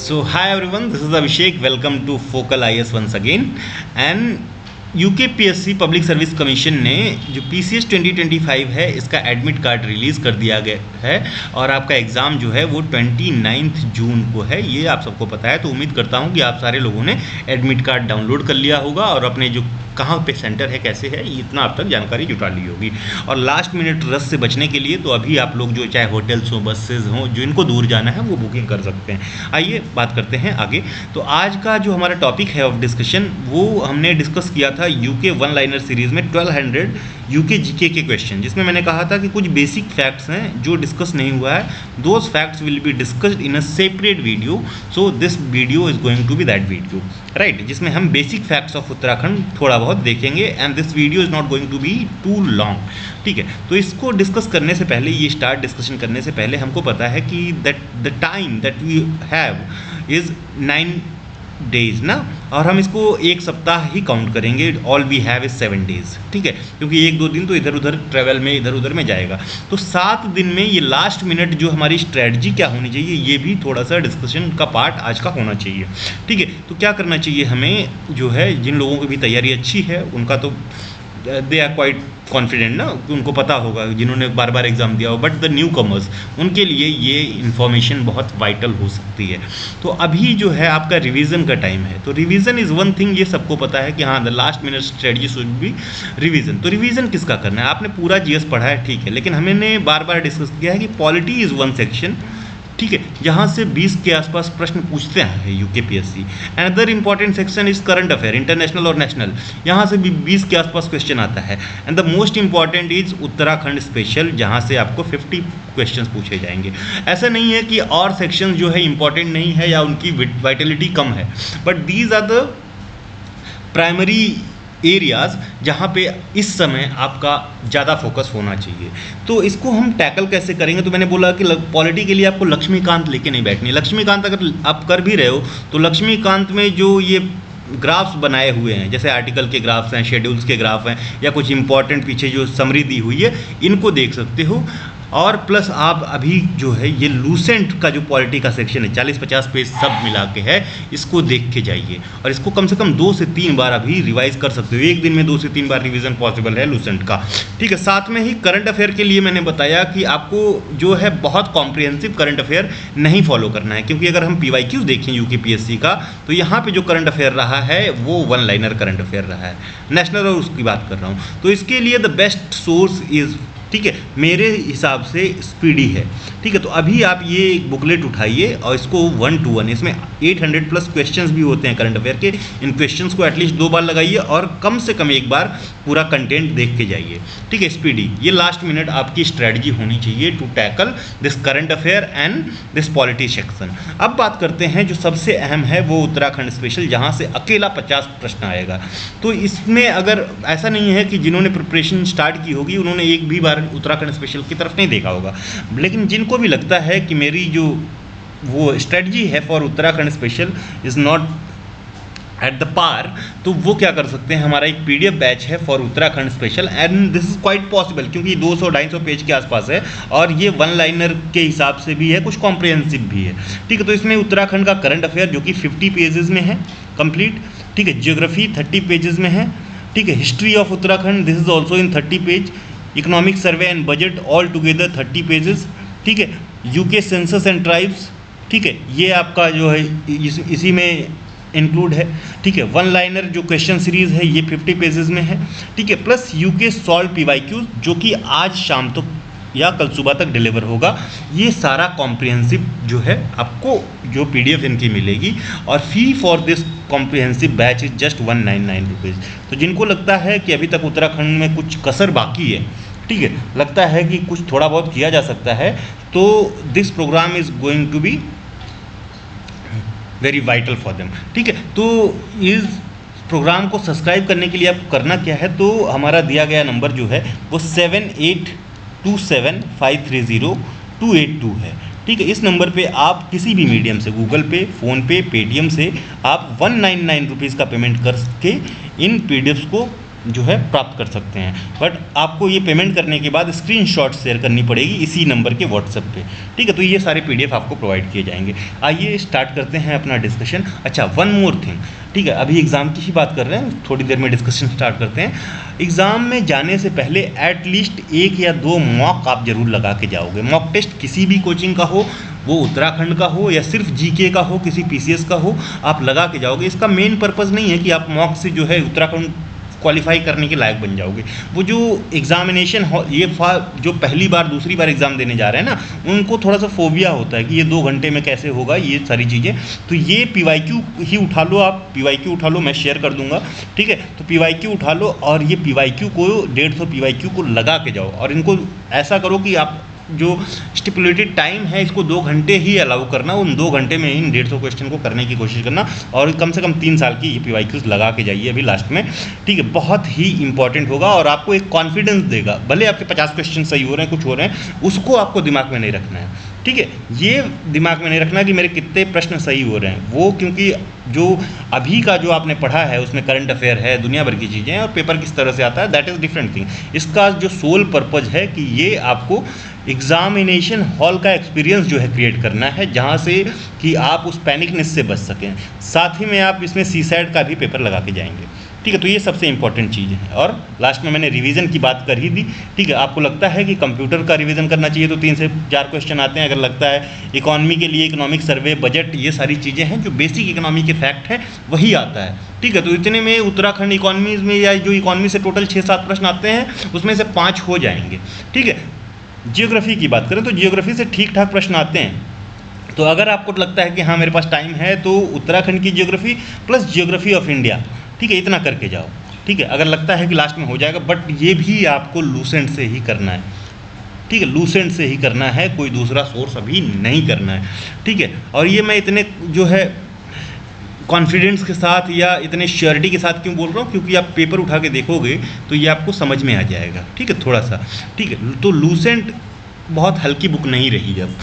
So hi everyone, this is Abhishek. Welcome to Focal IS once again. And UKPSC public service commission ने जो PCS 2025 है इसका admit card release कर दिया गया है और आपका एग्ज़ाम जो है वो 29 जून को है। ये आप सबको पता है, तो उम्मीद करता हूँ कि आप सारे लोगों ने एडमिट कार्ड डाउनलोड कर लिया होगा और अपने जो कहाँ पे सेंटर है, कैसे है, इतना अब तक जानकारी जुटा ली होगी। और लास्ट मिनट रश से बचने के लिए तो अभी आप लोग जो चाहे होटल्स हों, बसेज हों, जो इनको दूर जाना है वो बुकिंग कर सकते हैं। आइए बात करते हैं आगे। तो आज का जो हमारा टॉपिक है ऑफ डिस्कशन वो हमने डिस्कस किया था यूके वन लाइनर सीरीज़ में 1200 यूके जीके के क्वेश्चन, जिसमें मैंने कहा था कि कुछ बेसिक फैक्ट्स हैं जो डिस्कस नहीं हुआ है। Those facts will be discussed in a separate video, so this video is going to be that video, right, जिसमें हम बेसिक फैक्ट्स ऑफ उत्तराखंड थोड़ा बहुत देखेंगे। And this video is not going to be too long, ठीक है। तो इसको discuss करने से पहले, ये स्टार्ट डिस्कशन करने से पहले हमको पता है कि that the time that we have is 9 days ना, और हम इसको एक सप्ताह ही काउंट करेंगे। All we have is 7 days, ठीक है, क्योंकि 1-2 दिन तो इधर उधर ट्रैवल में इधर उधर में जाएगा। तो 7 दिन में ये लास्ट मिनट जो हमारी स्ट्रेटजी क्या होनी चाहिए, ये भी थोड़ा सा डिस्कशन का पार्ट आज का होना चाहिए, ठीक है। तो क्या करना चाहिए हमें, जो है जिन लोगों की भी तैयारी अच्छी है उनका तो दे आर क्वाइट कॉन्फिडेंट ना, कि उनको पता होगा, जिन्होंने बार बार एग्जाम दिया हो, बट द न्यू कमर्स उनके लिए ये इन्फॉर्मेशन बहुत वाइटल हो सकती है। तो अभी जो है आपका रिवीजन का टाइम है, तो रिवीजन इज़ वन थिंग, ये सबको पता है कि हाँ the last minute strategy should be revision. तो रिवीजन किसका करना है, आपने पूरा जीएस पढ़ा है, ठीक है, लेकिन हमने बार बार डिस्कस किया है कि पॉलिटी इज़ वन सेक्शन, ठीक है, जहाँ से 20 के आसपास प्रश्न पूछते हैं UKPSC. Another important section is current affair, international और नेशनल, यहाँ से भी 20 के आसपास क्वेश्चन आता है। And the most important is Uttarakhand special, जहाँ से आपको 50 क्वेश्चन पूछे जाएंगे। ऐसा नहीं है कि और सेक्शन जो है इंपॉर्टेंट नहीं है या उनकी वाइटलिटी कम है, but these are the primary areas जहाँ पे इस समय आपका ज़्यादा फोकस होना चाहिए। तो इसको हम टैकल कैसे करेंगे, तो मैंने बोला कि पॉलिटी के लिए आपको लक्ष्मीकांत लेके नहीं बैठनी। लक्ष्मीकांत अगर आप कर भी रहे हो तो लक्ष्मीकांत में जो ये ग्राफ्स बनाए हुए हैं, जैसे आर्टिकल के ग्राफ्स हैं, शेड्यूल्स के ग्राफ हैं, या कुछ इंपॉर्टेंट पीछे जो समरी दी हुई है, इनको देख सकते हो। और प्लस आप अभी जो है ये लूसेंट का जो पॉलिटी का सेक्शन है 40-50 पेज सब मिला के है, इसको देख के जाइए और इसको कम से कम 2 से 3 बार अभी रिवाइज कर सकते हो। एक दिन में 2 से 3 बार रिवीजन पॉसिबल है लूसेंट का, ठीक है। साथ में ही करंट अफेयर के लिए मैंने बताया कि आपको जो है बहुत कॉम्प्रिहेंसिव करंट अफेयर नहीं फॉलो करना है, क्योंकि अगर हम PYQ देखें यूकेपीएससी का, तो यहाँ पर जो करंट अफेयर रहा है वो वन लाइनर करंट अफेयर रहा है, नेशनल और उसकी बात कर रहा हूँ। तो इसके लिए द बेस्ट सोर्स इज़, ठीक है, मेरे हिसाब से स्पीडी है, ठीक है। तो अभी आप ये एक बुकलेट उठाइए और इसको 1 to 1, इसमें 800 प्लस क्वेश्चंस भी होते हैं करंट अफेयर के, इन क्वेश्चंस को एटलीस्ट 2 बार लगाइए और कम से कम 1 बार पूरा कंटेंट देख के जाइए, ठीक है। स्पीडी, ये लास्ट मिनट आपकी स्ट्रेटजी होनी चाहिए to tackle this current affair and this polity section. अब बात करते हैं जो सबसे अहम है, वो उत्तराखंड स्पेशल, जहाँ से अकेला 50 प्रश्न आएगा। तो इसमें अगर ऐसा नहीं है कि जिन्होंने प्रिपरेशन स्टार्ट की होगी उन्होंने एक भी बार उत्तराखंड स्पेशल की तरफ नहीं देखा होगा, लेकिन जिनको भी लगता है कि मेरी जो वो स्ट्रेटजी है for Uttarakhand special is not at the par, तो वो क्या कर सकते हैं, हमारा एक PDF बैच है for Uttarakhand special, and this is quite possible, क्योंकि 200-250 पेज के आसपास है और ये वन लाइनर के हिसाब से भी है, कुछ कॉम्प्रिहेंसिव भी है, ठीक है। तो इसमें उत्तराखंड का करंट अफेयर जो कि 50 पेजेस में है कंप्लीट, ठीक है। ज्योग्राफी 30 पेजेस में है, ठीक है। History of Uttarakhand, this is also in 30 page. Economic survey and budget all together 30 pages, ठीक है। यूके सेंसस एंड ट्राइब्स, ठीक है, ये आपका जो है इसी में इंक्लूड है, ठीक है। वन लाइनर जो क्वेश्चन सीरीज़ है ये 50 पेजेस में है, ठीक है। प्लस यूके सॉल्व PYQ जो कि आज शाम तक या कल सुबह तक डिलीवर होगा। ये सारा कॉम्प्रिहेंसिव जो है आपको जो PDF इनकी मिलेगी, और fee for this comprehensive batch is just 199 rupees. तो जिनको लगता है कि अभी तक उत्तराखंड में कुछ कसर बाकी है, ठीक है, लगता है कि कुछ थोड़ा बहुत किया जा सकता है, तो this programme is going to be very vital for them, ठीक है। तो इस प्रोग्राम को सब्सक्राइब करने के लिए आपको करना क्या है, तो हमारा दिया गया नंबर जो है वो 7827530282 है, ठीक है। इस नंबर पे आप किसी भी मीडियम से, गूगल पे, फ़ोनपे, पेटीएम से आप 199 रुपीज़ का पेमेंट करके इन PDFs को जो है प्राप्त कर सकते हैं, बट आपको ये पेमेंट करने के बाद स्क्रीनशॉट शेयर करनी पड़ेगी इसी नंबर के व्हाट्सएप पे, ठीक है। तो ये सारे PDF आपको प्रोवाइड किए जाएंगे। आइए स्टार्ट करते हैं अपना डिस्कशन। अच्छा, वन मोर थिंग, ठीक है, अभी एग्ज़ाम की ही बात कर रहे हैं, थोड़ी देर में डिस्कशन स्टार्ट करते हैं। एग्ज़ाम में जाने से पहले एटलीस्ट 1 या 2 मॉक आप ज़रूर लगा के जाओगे। मॉक टेस्ट किसी भी कोचिंग का हो, वो उत्तराखंड का हो या सिर्फ GK का हो, किसी PCS का हो, आप लगा के जाओगे। इसका मेन पर्पज़ नहीं है कि आप मॉक से जो है उत्तराखंड क्वालिफाई करने के लायक बन जाओगे। वो जो एग्जामिनेशन ये जो पहली बार दूसरी बार एग्ज़ाम देने जा रहे हैं ना, उनको थोड़ा सा फोबिया होता है कि ये 2 घंटे में कैसे होगा, ये सारी चीज़ें। तो ये PYQ ही उठा लो, आप PYQ उठा लो, मैं शेयर कर दूंगा, ठीक है। तो PYQ उठा लो और ये PYQ को 150 PYQ को लगा के जाओ, और इनको ऐसा करो कि आप जो स्टिपुलेटेड टाइम है इसको 2 घंटे ही अलाउ करना, उन 2 घंटे में इन 150 क्वेश्चन को करने की कोशिश करना, और कम से कम 3 साल की ये PYQs लगा के जाइए अभी लास्ट में, ठीक है। बहुत ही इंपॉर्टेंट होगा और आपको एक कॉन्फिडेंस देगा। भले आपके 50 क्वेश्चन सही हो रहे हैं, कुछ हो रहे हैं, उसको आपको दिमाग में नहीं रखना है, ठीक है। ये दिमाग में नहीं रखना कि मेरे कितने प्रश्न सही हो रहे हैं, वो क्योंकि जो अभी का जो आपने पढ़ा है उसमें करंट अफेयर है, दुनिया भर की चीज़ें हैं, और पेपर किस तरह से आता है दैट इज़ डिफरेंट थिंग। इसका जो सोल पर्पज़ है कि ये आपको एग्जामिनेशन हॉल का एक्सपीरियंस जो है क्रिएट करना है, जहाँ से कि आप उस पैनिकनेस से बच सकें। साथ ही में आप इसमें CSAT का भी पेपर लगा के जाएंगे, ठीक है। तो ये सबसे इंपॉर्टेंट चीज़ है। और लास्ट में मैंने रिवीजन की बात कर ही दी, ठीक है। आपको लगता है कि कंप्यूटर का रिवीजन करना चाहिए तो 3 से 4 क्वेश्चन आते हैं। अगर लगता है इकोनॉमी के लिए इकोनॉमिक सर्वे, बजट, ये सारी चीज़ें हैं जो बेसिक इकोनॉमी के फैक्ट है वही आता है, ठीक है। तो इतने में उत्तराखंड इकोनॉमीज़ में या जो इकोनॉमी से टोटल 6-7 प्रश्न आते हैं उसमें से 5 हो जाएंगे, ठीक है। जियोग्राफी की बात करें तो जियोग्राफी से ठीक ठाक प्रश्न आते हैं। तो अगर आपको लगता है कि हाँ मेरे पास टाइम है तो उत्तराखंड की geography plus geography of India, ठीक है, इतना करके जाओ, ठीक है। अगर लगता है कि लास्ट में हो जाएगा, बट ये भी आपको लूसेंट से ही करना है, ठीक है। लूसेंट से ही करना है, कोई दूसरा सोर्स अभी नहीं करना है, ठीक है। और ये मैं इतने जो है कॉन्फिडेंस के साथ या इतने श्योरिटी के साथ क्यों बोल रहा हूँ, क्योंकि आप पेपर उठा के देखोगे तो ये आपको समझ में आ जाएगा, ठीक है, थोड़ा सा, ठीक है। तो लूसेंट बहुत हल्की बुक नहीं रही अब,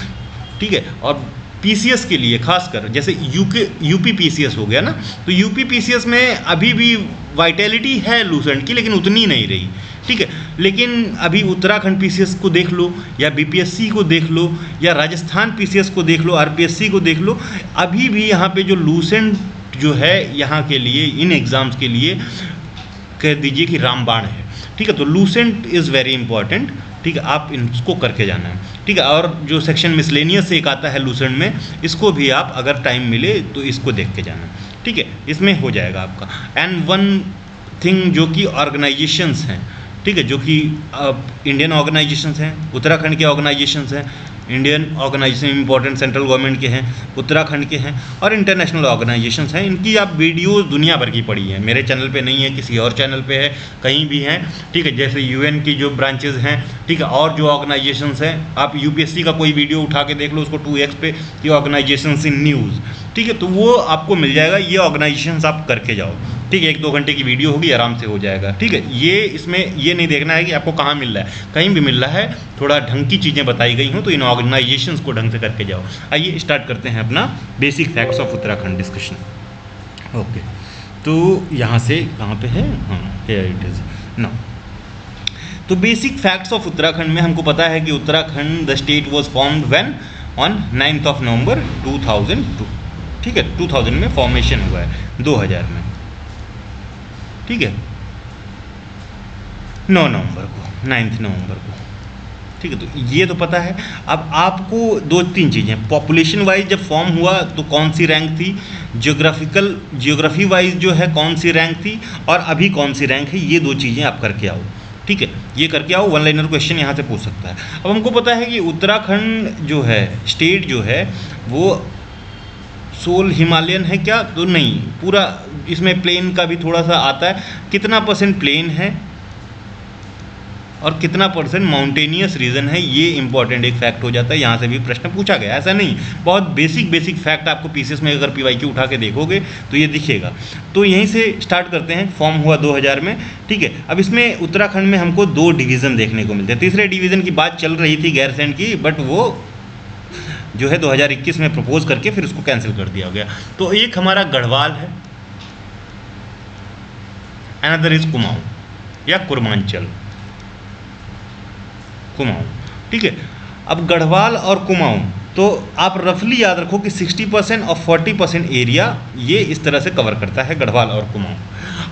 ठीक है। और PCS के लिए खासकर जैसे UP PCS हो गया ना, तो UP PCS में अभी भी वाइटैलिटी है लूसेंट की, लेकिन उतनी नहीं रही, ठीक है। लेकिन अभी उत्तराखंड PCS को देख लो, या BPSC को देख लो, या राजस्थान PCS को देख लो, RPSC को देख लो, अभी भी यहाँ पे जो लूसेंट जो है यहाँ के लिए, इन एग्ज़ाम्स के लिए कह दीजिए कि रामबाण है, ठीक है। तो लूसेंट इज़ वेरी इंपॉर्टेंट, ठीक है, आप इनको करके जाना है, ठीक है। और जो सेक्शन मिसलेनियस से एक आता है लूसेंट में, इसको भी आप अगर टाइम मिले तो इसको देख के जाना, ठीक है, इसमें हो जाएगा आपका। एंड वन थिंग जो कि ऑर्गेनाइजेशंस हैं, ठीक है, जो कि इंडियन ऑर्गेनाइजेशंस हैं, उत्तराखंड के ऑर्गेनाइजेशंस हैं, Indian organisation important central government के हैं, उत्तराखंड के हैं, और इंटरनेशनल ऑर्गेनाइजेशंस हैं। इनकी आप वीडियोस दुनिया भर की पड़ी हैं, मेरे चैनल पे नहीं है, किसी और चैनल पे है, कहीं भी हैं, ठीक है। जैसे UN की जो ब्रांचेस हैं, ठीक है, और जो ऑर्गेनाइजेशंस हैं, आप UPSC का कोई वीडियो उठा के देख लो उसको 2x पे, ये ऑर्गेनाइजेशंस इन न्यूज़, ठीक है, तो वो आपको मिल जाएगा। ये ऑर्गेनाइजेशंस आप करके जाओ, ठीक है। 1-2 घंटे की वीडियो होगी, आराम से हो जाएगा, ठीक है। ये इसमें ये नहीं देखना है कि आपको कहाँ मिल रहा है, कहीं भी मिल रहा है, थोड़ा ढंग की चीज़ें बताई गई हों तो इन ऑर्गेनाइजेशंस को ढंग से करके जाओ। आइए स्टार्ट करते हैं अपना basic facts of Uttarakhand discussion. Okay, तो यहाँ से कहाँ पे है, हाँ हियर इट इज़ नाउ। तो बेसिक फैक्ट्स ऑफ उत्तराखंड में हमको पता है कि Uttarakhand the state was formed when on 9 नवंबर 2002, ठीक है। 2000 में फॉर्मेशन हुआ है, 2000 में, ठीक है, 9 नवंबर को, ठीक है। तो ये तो पता है। अब आपको 2-3 चीज़ें, पॉपुलेशन वाइज जब फॉर्म हुआ तो कौन सी रैंक थी, जियोग्राफी वाइज जो है कौन सी रैंक थी, और अभी कौन सी रैंक है, ये 2 चीज़ें आप करके आओ, ठीक है। ये करके आओ, 1 लाइनर क्वेश्चन यहाँ से पूछ सकता है। अब हमको पता है कि उत्तराखंड जो है स्टेट जो है वो सोल हिमालयन है क्या, तो नहीं, पूरा इसमें प्लेन का भी थोड़ा सा आता है, कितना % प्लेन है और कितना % माउंटेनियस रीजन है, ये इंपॉर्टेंट एक फैक्ट हो जाता है। यहाँ से भी प्रश्न पूछा गया, ऐसा नहीं, बहुत बेसिक फैक्ट आपको PCS में अगर PYQ उठा के देखोगे तो ये दिखेगा। तो यहीं से स्टार्ट करते हैं, फॉर्म हुआ 2000 में, ठीक है। अब इसमें उत्तराखंड में हमको 2 डिवीज़न देखने को मिलते हैं। तीसरे डिवीज़न की बात चल रही थी गैरसैंण की, बट वो जो है 2021 में प्रपोज करके फिर उसको कैंसिल कर दिया गया। तो एक हमारा गढ़वाल है, अनदर इज कुमाऊं, या कुर्मांचल, कुमाऊं। ठीक है, अब गढ़वाल और कुमाऊं, तो आप रफली याद रखो कि 60% और 40% एरिया ये इस तरह से कवर करता है, गढ़वाल और कुमाऊं।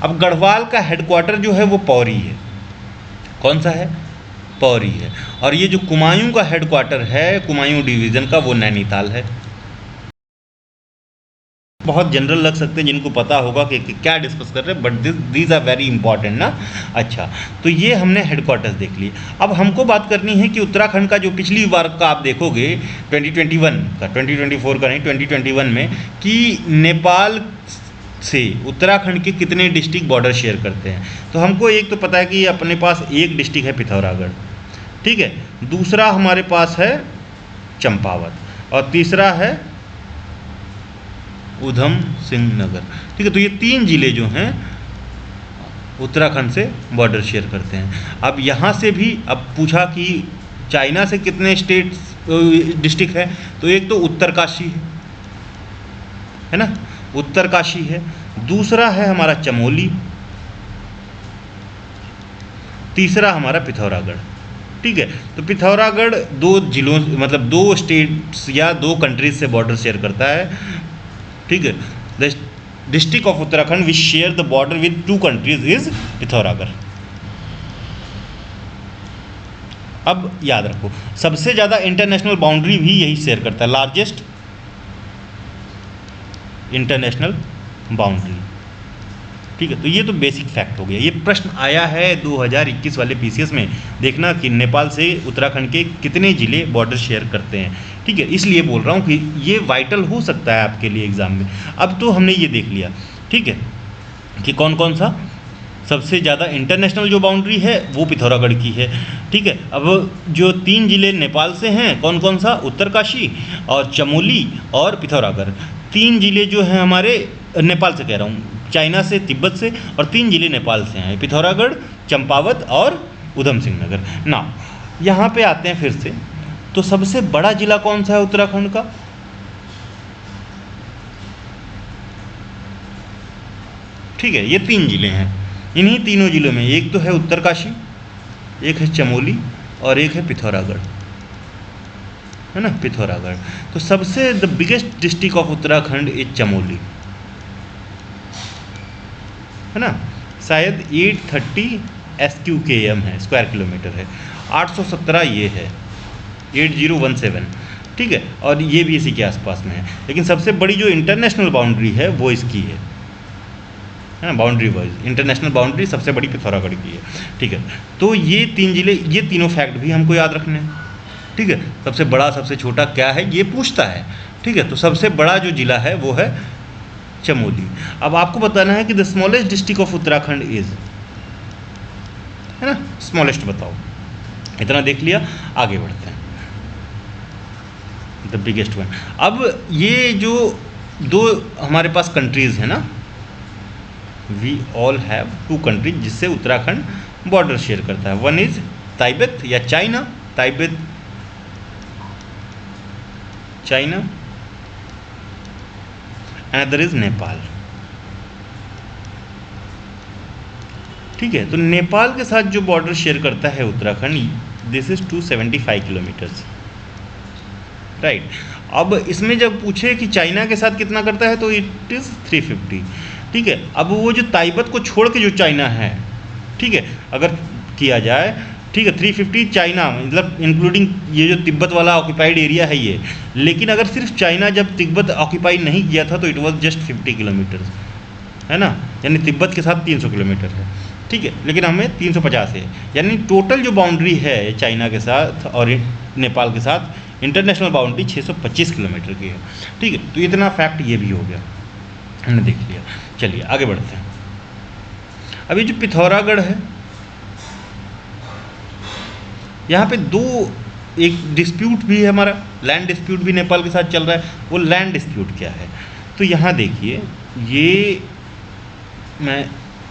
अब गढ़वाल का हेडक्वार्टर जो है वो पौरी है। कौन सा है? पौरी है। और ये जो कुमायूं का हेडक्वार्टर है, कुमायूं डिवीज़न का, वो नैनीताल है। बहुत जनरल लग सकते हैं जिनको पता होगा कि क्या डिस्कस कर रहे हैं, but these are very important ना। अच्छा, तो ये हमने हेडक्वार्टर्स देख लिए। अब हमको बात करनी है कि उत्तराखंड का जो पिछली बार का आप देखोगे 2021 का, 2024 का नहीं, 2021 में, कि नेपाल से उत्तराखंड के कितने डिस्ट्रिक्ट बॉर्डर शेयर करते हैं। तो हमको एक तो पता है कि अपने पास एक डिस्ट्रिक्ट है पिथौरागढ़, ठीक है, दूसरा हमारे पास है चंपावत, और तीसरा है उधम सिंह नगर। ठीक है, तो ये 3 ज़िले जो हैं उत्तराखंड से बॉर्डर शेयर करते हैं। अब यहाँ से भी अब पूछा कि चाइना से कितने डिस्ट्रिक्ट है, तो एक तो उत्तरकाशी है ना, उत्तरकाशी है, दूसरा है हमारा चमोली, तीसरा हमारा पिथौरागढ़। ठीक है, तो पिथौरागढ़ 2 जिलों, मतलब 2 स्टेट्स या 2 कंट्रीज से बॉर्डर शेयर करता है। ठीक है, the district of Uttarakhand which share the border with 2 countries is Pithoragarh. अब याद रखो, सबसे ज़्यादा इंटरनेशनल बाउंड्री भी यही शेयर करता है, लार्जेस्ट इंटरनेशनल बाउंड्री। ठीक है, तो ये तो बेसिक फैक्ट हो गया। ये प्रश्न आया है 2021 वाले पीसीएस में, देखना कि नेपाल से उत्तराखंड के कितने ज़िले बॉर्डर शेयर करते हैं। ठीक है, इसलिए बोल रहा हूँ कि ये वाइटल हो सकता है आपके लिए एग्ज़ाम में। अब तो हमने ये देख लिया, ठीक है, कि कौन कौन सा सबसे ज़्यादा इंटरनेशनल जो बाउंड्री है वो पिथौरागढ़ की है। ठीक है, अब जो 3 ज़िले नेपाल से हैं, कौन कौन सा? उत्तरकाशी और चमोली और पिथौरागढ़। 3 ज़िले जो हैं हमारे, नेपाल से कह रहा हूँ, चाइना से, तिब्बत से, और 3 ज़िले नेपाल से हैं, पिथौरागढ़, चंपावत और उधम सिंह नगर। ना यहाँ पे आते हैं फिर से, तो सबसे बड़ा ज़िला कौन सा है उत्तराखंड का? ठीक है, ये 3 ज़िले हैं। इन्हीं तीनों ज़िलों में एक तो है उत्तरकाशी, एक है चमोली और एक है पिथौरागढ़, है ना, पिथौरागढ़। तो सबसे the biggest district of Uttarakhand is Chamoli, है ना, शायद 830 SQKM है, स्क्वायर किलोमीटर है, 817 ये है, 8017। ठीक है, और ये भी इसी के आसपास में है। लेकिन सबसे बड़ी जो इंटरनेशनल बाउंड्री है वो इसकी है ना, बाउंड्री वाइज इंटरनेशनल बाउंड्री सबसे बड़ी पिथौरागढ़ की है। ठीक है, तो ये 3 ज़िले, ये तीनों फैक्ट भी हमको याद रखने हैं। ठीक है, सबसे बड़ा सबसे छोटा क्या है ये पूछता है। ठीक है, तो सबसे बड़ा जो ज़िला है वो है चमोली। अब आपको बताना है कि the smallest district of Uttarakhand is, है ना, स्मॉलेस्ट बताओ। इतना देख लिया, आगे बढ़ते हैं, द बिगेस्ट वन। अब ये जो 2 हमारे पास कंट्रीज़ है ना, वी ऑल हैव 2 कंट्रीज जिससे उत्तराखंड बॉर्डर शेयर करता है। वन इज तिब्बत या China, Tibet, China, another is Nepal. ठीक है, तो नेपाल के साथ जो बॉर्डर शेयर करता है Uttarakhand, this is 275 kilometres, right. अब इसमें जब पूछे कि चाइना के साथ कितना करता है तो इट इज़ 350। ठीक है, अब वो जो तिब्बत को छोड़ के जो चाइना है, ठीक है, अगर किया जाए, ठीक है, 350 चाइना, मतलब इंक्लूडिंग ये जो तिब्बत वाला ऑक्यूपाइड एरिया है ये। लेकिन अगर सिर्फ चाइना जब तिब्बत ऑक्यूपाई नहीं किया था तो इट वाज जस्ट 50 किलोमीटर्स, है ना, यानी तिब्बत के साथ 300 किलोमीटर है। ठीक है, लेकिन हमें 350 है, यानी टोटल जो बाउंड्री है चाइना के साथ और नेपाल के साथ, इंटरनेशनल बाउंड्री 625 किलोमीटर की है। ठीक है, तो इतना फैक्ट ये भी हो गया, हमने देख लिया। चलिए आगे बढ़ते हैं। अब ये जो पिथौरागढ़ है, यहाँ पे 2 एक डिस्प्यूट भी है हमारा, लैंड डिस्प्यूट भी नेपाल के साथ चल रहा है। वो लैंड डिस्प्यूट क्या है, तो यहाँ देखिए, ये मैं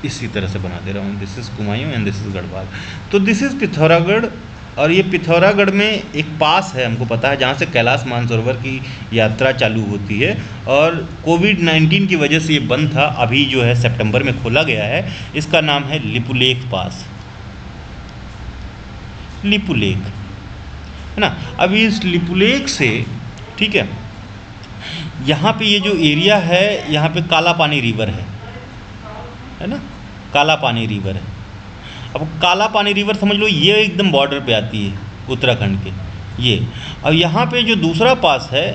इसी तरह से बना दे रहा हूँ, this is Kumaon and this is Garhwal. तो दिस इज़ पिथौरागढ़, और ये पिथौरागढ़ में एक पास है, हमको पता है, जहाँ से कैलाश मानसरोवर की यात्रा चालू होती है। और कोविड-19 की वजह से ये बंद था, अभी जो है सितंबर में खोला गया है। इसका नाम है लिपुलेख पास। लिपुलेख, है ना। अभी इस लिपुलेख से, ठीक है, यहाँ पे ये जो एरिया है, यहाँ पे काला पानी रिवर है ना, काला पानी रिवर है। अब काला पानी रिवर समझ लो ये एकदम बॉर्डर पे आती है उत्तराखंड के, ये। और यहाँ पे जो दूसरा पास है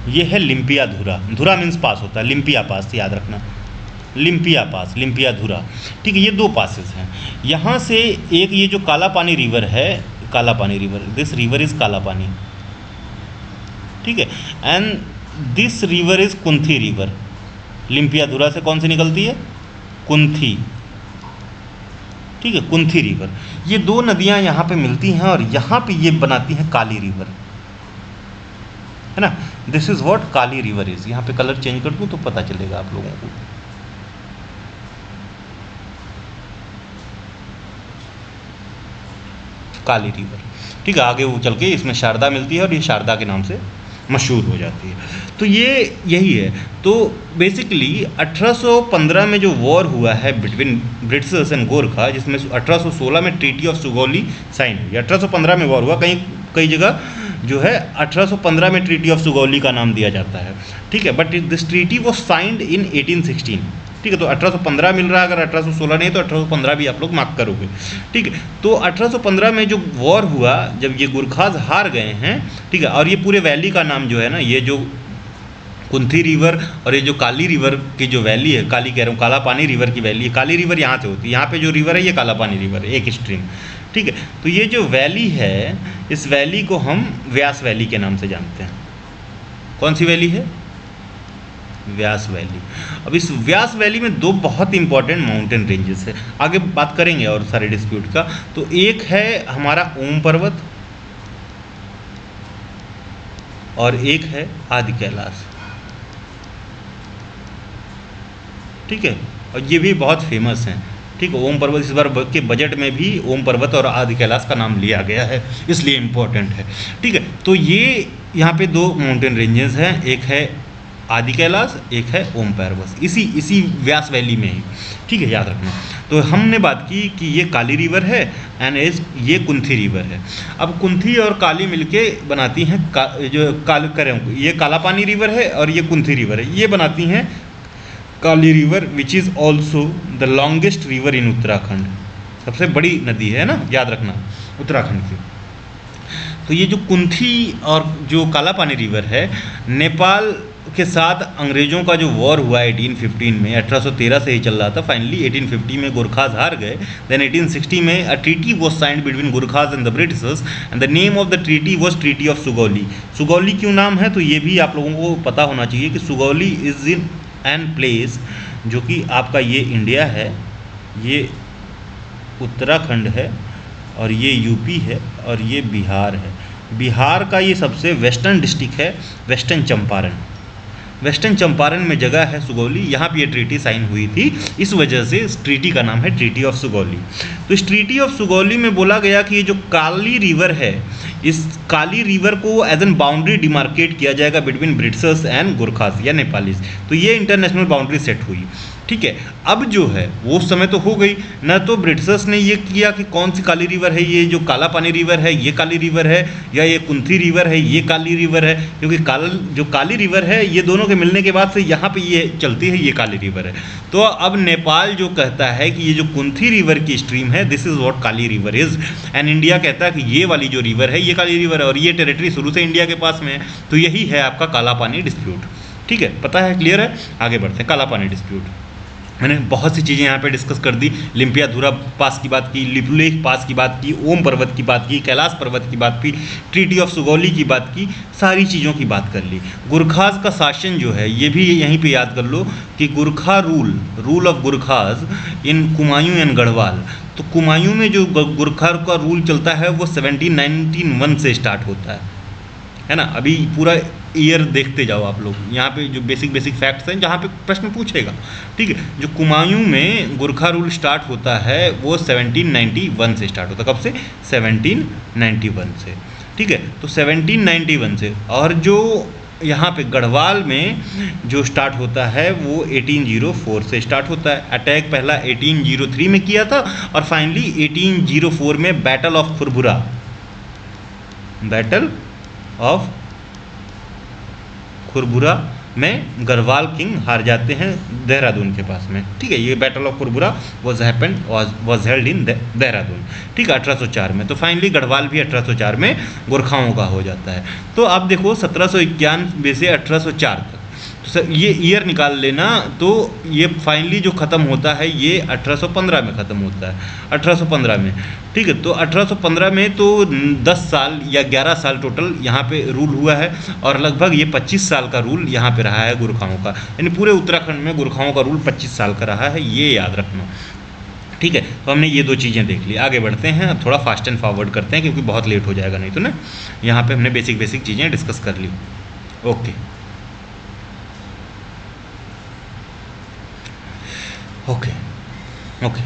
ये है लिम्पिया धुरा। धुरा मीन्स पास होता है, लिम्पिया पास, याद रखना, लिम्पिया पास, लिम्पिया धुरा, ठीक है। ये दो पासेस हैं। यहाँ से एक ये जो काला पानी रिवर है, काला पानी रिवर, दिस रिवर इज़ काला पानी, ठीक है। And this river is Kunthi river. Limpiya Dhura से कौन सी निकलती है? कुंथी, ठीक है, कुंथी रिवर। ये दो नदियाँ यहाँ पे मिलती हैं और यहाँ पे ये बनाती हैं काली रिवर, है ना। This is what Kali river is. यहाँ पे कलर चेंज कर दूँ तो पता चलेगा आप लोगों को। काली रिवर, ठीक है। आगे वो चल के इसमें शारदा मिलती है और ये शारदा के नाम से मशहूर हो जाती है। तो ये यही है। तो बेसिकली 1815 में जो वॉर हुआ है बिटवीन ब्रिटिशर्स एंड गोरखा, जिसमें 1816 में ट्रीटी ऑफ सुगौली साइन हुई। 1815 में वॉर हुआ, कई जगह जो है 1815 में ट्रीटी ऑफ सुगौली का नाम दिया जाता है, ठीक है। But this treaty was signed in 1816, ठीक है। तो 1815 मिल रहा है, अगर 1816 नहीं तो 1815 भी आप लोग मार्क करोगे, ठीक है। तो 1815 में जो वॉर हुआ, जब ये गुरखाज हार गए हैं, ठीक है। और ये पूरे वैली का नाम जो है ना, ये जो कुंथी रिवर और ये जो काली रिवर की जो वैली है, काली कह रहा हूँ, काला पानी रिवर की वैली है। काली रिवर यहाँ से होती है, यहाँ पे जो रिवर है ये काला पानी रिवर है, एक स्ट्रीम, ठीक है। तो ये जो वैली है, इस वैली को हम व्यास वैली के नाम से जानते हैं। कौन सी वैली है? व्यास वैली। अब इस व्यास वैली में दो बहुत इंपॉर्टेंट माउंटेन रेंजेस है, आगे बात करेंगे और सारे डिस्प्यूट का। तो एक है हमारा ओम पर्वत और एक है आदि कैलाश, ठीक है। और ये भी बहुत फेमस हैं, ठीक है। ओम पर्वत इस बार के बजट में भी ओम पर्वत और आदि कैलाश का नाम लिया गया है, इसलिए इम्पोर्टेंट है, ठीक है। तो ये यहाँ पे दो माउंटेन रेंजेस हैं, एक है आदि कैलाश, एक है ओम पर्वत, इसी व्यास वैली में ही, ठीक है, याद रखना। तो हमने बात की कि ये काली रिवर है एंड ये कुंथी रिवर है। अब कुंथी और काली मिलके बनाती हैं ये काला पानी रिवर है और ये कुंथी रिवर है, ये बनाती हैं Kali river, which is also the longest river in Uttarakhand. सबसे बड़ी नदी है ना, याद रखना, उत्तराखंड की। तो ये जो कुंथी और जो काला पानी रिवर है, नेपाल के साथ अंग्रेज़ों का जो वॉर हुआ 1815 में, 1813 से ही चल रहा था। फाइनली 1850 में गोरखाज हार गए। देन 1860 में a treaty was signed between Gorkhas and the Britishers and the name of the treaty was treaty of Sugauli. Sugauli क्यों नाम है? तो ये भी आप लोगों को पता होना चाहिए कि Sugauli is in an place, जो कि आपका ये इंडिया है, ये उत्तराखंड है और ये यूपी है और ये बिहार है। बिहार का ये सबसे वेस्टर्न डिस्ट्रिक्ट है, वेस्टर्न चंपारण। वेस्टर्न चंपारण में जगह है सुगौली, यहाँ पे ये ट्रीटी साइन हुई थी, इस वजह से इस ट्रीटी का नाम है ट्रीटी ऑफ सुगौली। तो इस ट्रीटी ऑफ सुगौली में बोला गया कि ये जो काली रिवर है, इस काली रिवर को एज एन बाउंड्री डिमार्केट किया जाएगा बिटवीन ब्रिटिशर्स एंड गोरखास या नेपालीज। तो ये इंटरनेशनल बाउंड्री सेट हुई, ठीक है। अब जो है वो उस समय तो हो गई ना, तो ब्रिटिशर्स ने ये किया कि कौन सी काली रिवर है, ये जो काला पानी रिवर है ये काली रिवर है, या ये कुंथी रिवर है ये काली रिवर है, क्योंकि जो काली रिवर है ये दोनों के मिलने के बाद से यहाँ पे ये चलती है, ये काली रिवर है। तो अब नेपाल जो कहता है कि ये जो कुंथी रिवर की स्ट्रीम है, this is what Kali river is, and India कहता है कि ये वाली जो रिवर है ये काली रिवर है और ये टेरिटरी शुरू से इंडिया के पास में है। तो यही है आपका काला पानी डिस्प्यूट, ठीक है, पता है, क्लियर है। आगे बढ़ते हैं। काला पानी डिस्प्यूट, मैंने बहुत सी चीज़ें यहाँ पे डिस्कस कर दी। लिम्पिया धुरा पास की बात की, लिपुलेख पास की बात की, ओम पर्वत की बात की, कैलाश पर्वत की बात की, ट्रीटी ऑफ सुगौली की बात की, सारी चीज़ों की बात कर ली। गुरखाज का शासन जो है ये भी यहीं पे याद कर लो कि Gurkha rule of Gurkhas in Kumaon and Garhwal. तो कुमायूं में जो गुरखा का रूल चलता है वो 1791 से स्टार्ट होता है ना। अभी पूरा ईयर देखते जाओ आप लोग, यहाँ पे जो बेसिक फैक्ट्स हैं जहाँ पे प्रश्न पूछेगा, ठीक है। जो कुमायूं में गुरखा रूल स्टार्ट होता है वो 1791 से स्टार्ट होता है। कब से? 1791 से, ठीक है। तो 1791 से। और जो यहाँ पे गढ़वाल में जो स्टार्ट होता है वो 1804 से स्टार्ट होता है। अटैक पहला 1803 में किया था और फाइनली 1804 में बैटल ऑफ खुरबुरा, बैटल ऑफ खुरबुरा में गढ़वाल किंग हार जाते हैं देहरादून के पास में। ठीक है, ये battle of Khurbura was held in Dehradun. ठीक है, 1804 में। तो फाइनली गढ़वाल भी 1804 में गोरखाओं का हो जाता है। तो आप देखो 1791 से 1804 तक, तो ये ईयर निकाल लेना। तो ये फाइनली जो ख़त्म होता है ये 1815 में ख़त्म होता है, 1815 में। ठीक है, तो 1815 में तो 10 साल या 11 साल टोटल यहाँ पे रूल हुआ है और लगभग ये 25 साल का रूल यहाँ पे रहा है गोरखाओं का। यानी पूरे उत्तराखंड में गोरखाओं का रूल 25 साल का रहा है, ये याद रखना। ठीक है, तो हमने ये दो चीज़ें देख ली। आगे बढ़ते हैं, अब थोड़ा फास्ट एंड फॉरवर्ड करते हैं क्योंकि बहुत लेट हो जाएगा नहीं तो ना। यहाँ पे हमने बेसिक चीज़ें डिस्कस कर ली। ओके ओके ओके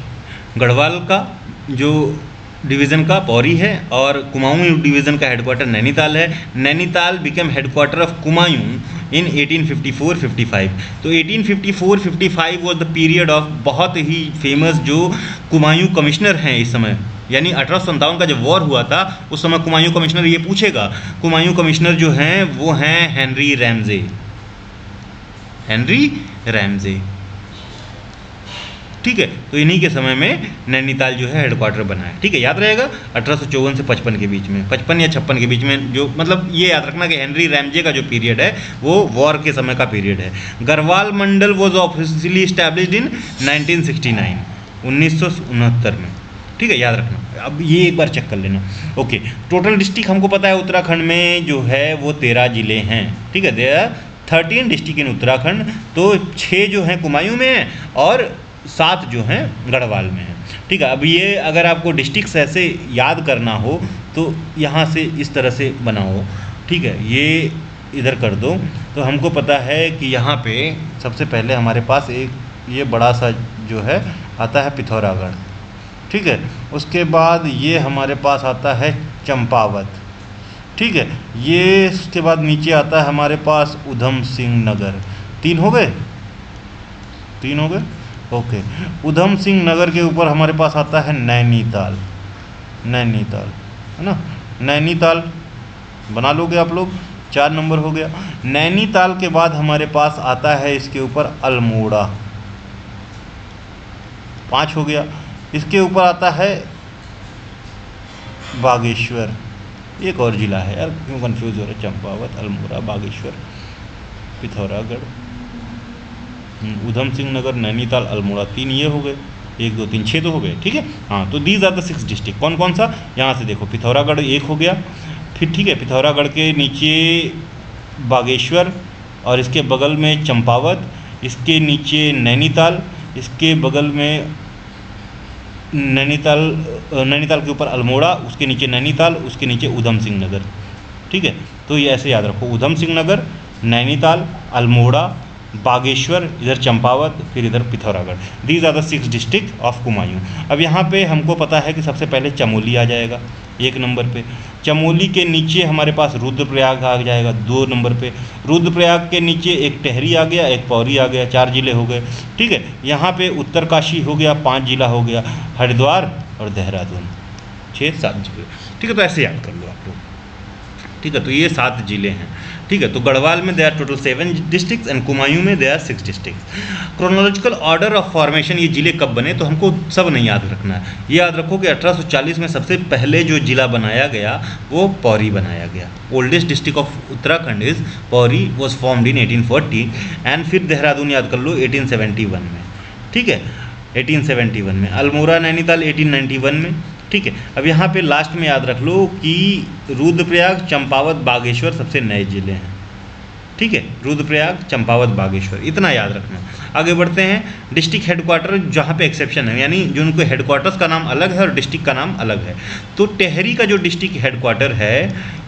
गढ़वाल का जो डिवीज़न का पौरी है और कुमाऊं डिवीज़न का हेडक्वार्टर नैनीताल है। Nainital became headquarter of Kumaon in 1854-55। तो 1854-55 वॉज द पीरियड ऑफ बहुत ही फेमस जो कुमायूं कमिश्नर हैं इस समय। यानी 1857 का जब वॉर हुआ था उस समय कुमायूं कमिश्नर ये पूछेगा। कुमायूं कमिश्नर जो हैं वो हैं हेनरी रैमजे, हेनरी रैमजे। ठीक है, तो इन्हीं के समय में नैनीताल जो है हेडक्वार्टर बना है। ठीक है, याद रहेगा 1854 से 55 के बीच में, 55 या 56 के बीच में, जो मतलब ये याद रखना कि हेनरी रैमजे का जो पीरियड है वो वॉर के समय का पीरियड है। गढ़वाल मंडल वॉज ऑफिशियली इस्टेब्लिश्ड इन 1969, 1969 में। ठीक है, याद रखना। अब ये एक बार चेक कर लेना। ओके, टोटल डिस्ट्रिक्ट हमको पता है उत्तराखंड में जो है वो 13 जिले हैं। ठीक है, there are 13 district in Uttarakhand. तो 6 जो हैं कुमायूं में हैं और 7 जो हैं गढ़वाल में हैं। ठीक है, अब ये अगर आपको डिस्ट्रिक्ट्स ऐसे याद करना हो तो यहाँ से इस तरह से बनाओ। ठीक है, ये इधर कर दो। तो हमको पता है कि यहाँ पे सबसे पहले हमारे पास एक ये बड़ा सा जो है आता है पिथौरागढ़। ठीक है, उसके बाद ये हमारे पास आता है चंपावत। ठीक है, ये उसके बाद नीचे आता है हमारे पास उधम सिंह नगर। 3 हो गए, 3 हो गए। ओके, उधम सिंह नगर के ऊपर हमारे पास आता है नैनीताल, नैनीताल है ना, नैनीताल बना लोगे आप लोग, 4 नंबर हो गया। नैनीताल के बाद हमारे पास आता है इसके ऊपर अल्मोड़ा, 5 हो गया। इसके ऊपर आता है बागेश्वर, एक और ज़िला है यार, क्यों कंफ्यूज हो रहा है, चंपावत, अल्मोड़ा, बागेश्वर, पिथौरागढ़, उधम सिंह नगर, नैनीताल, अल्मोड़ा, 3 ये हो गए, 1 2 3 6 तो हो गए। ठीक है, हाँ, तो दीज आर द 6 डिस्ट्रिक्ट। कौन कौन सा, यहाँ से देखो, पिथौरागढ़ 1 हो गया। फिर ठीक है, पिथौरागढ़ के नीचे बागेश्वर और इसके बगल में चंपावत, इसके नीचे नैनीताल, इसके बगल में नैनीताल, नैनीताल के ऊपर अल्मोड़ा, उसके नीचे नैनीताल, उसके नीचे उधम सिंह नगर। ठीक है, तो ये ऐसे याद रखो, उधम सिंह नगर, नैनीताल, अल्मोड़ा, बागेश्वर, इधर चंपावत, फिर इधर Pithoragarh. These are the 6 district of Kumaon. अब यहाँ पे हमको पता है कि सबसे पहले चमोली आ जाएगा 1 नंबर पे। चमोली के नीचे हमारे पास रुद्रप्रयाग आ जाएगा 2 नंबर पे। रुद्रप्रयाग के नीचे एक टेहरी आ गया, एक पौरी आ गया, 4 जिले हो गए। ठीक है, यहाँ पे उत्तरकाशी हो गया, 5 जिला हो गया, हरिद्वार और देहरादून, 6-7 जिले। ठीक है, तो ऐसे याद कर लो आप लोग। ठीक है, तो ये 7 जिले हैं। ठीक है, तो गढ़वाल में they are total 7 districts and Kumaon में they are 6 districts. Chronological order of formation, ये जिले कब बने तो हमको सब नहीं याद रखना है। ये याद रखो कि 1840 में सबसे पहले जो जिला बनाया गया वो पौरी बनाया गया। Oldest district of Uttarakhand is Pauri, was formed in 1840 and फिर देहरादून याद कर लो 1871 में। ठीक है, 1871 में। अल्मोड़ा नैनीताल 1891 में। ठीक है, अब यहाँ पे लास्ट में याद रख लो कि रुद्रप्रयाग, चंपावत, बागेश्वर सबसे नए जिले हैं। ठीक है, रुद्रप्रयाग, चंपावत, बागेश्वर, इतना याद रखना। आगे बढ़ते हैं। डिस्ट्रिक्ट हेडक्वार्टर जहाँ पे एक्सेप्शन है, यानी जो उनको हेडक्वार्टर्स का नाम अलग है और डिस्ट्रिक्ट का नाम अलग है। तो टेहरी का जो डिस्ट्रिक्ट हेडक्वार्टर है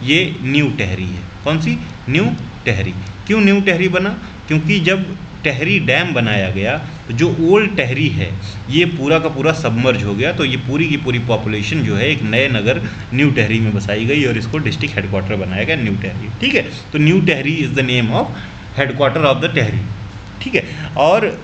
ये न्यू टेहरी है। कौन सी, न्यू टेहरी। क्यों न्यू टेहरी बना, क्योंकि जब टहरी डैम बनाया गया तो जो ओल्ड टहरी है ये पूरा का पूरा सबमर्ज हो गया, तो ये पूरी की पूरी पॉपुलेशन जो है एक नए नगर न्यू टहरी में बसाई गई और इसको डिस्ट्रिक्ट हेडक्वार्टर बनाया गया न्यू टहरी। ठीक है, तो new Tahri is the name of headquarter of the टहरी। ठीक है, और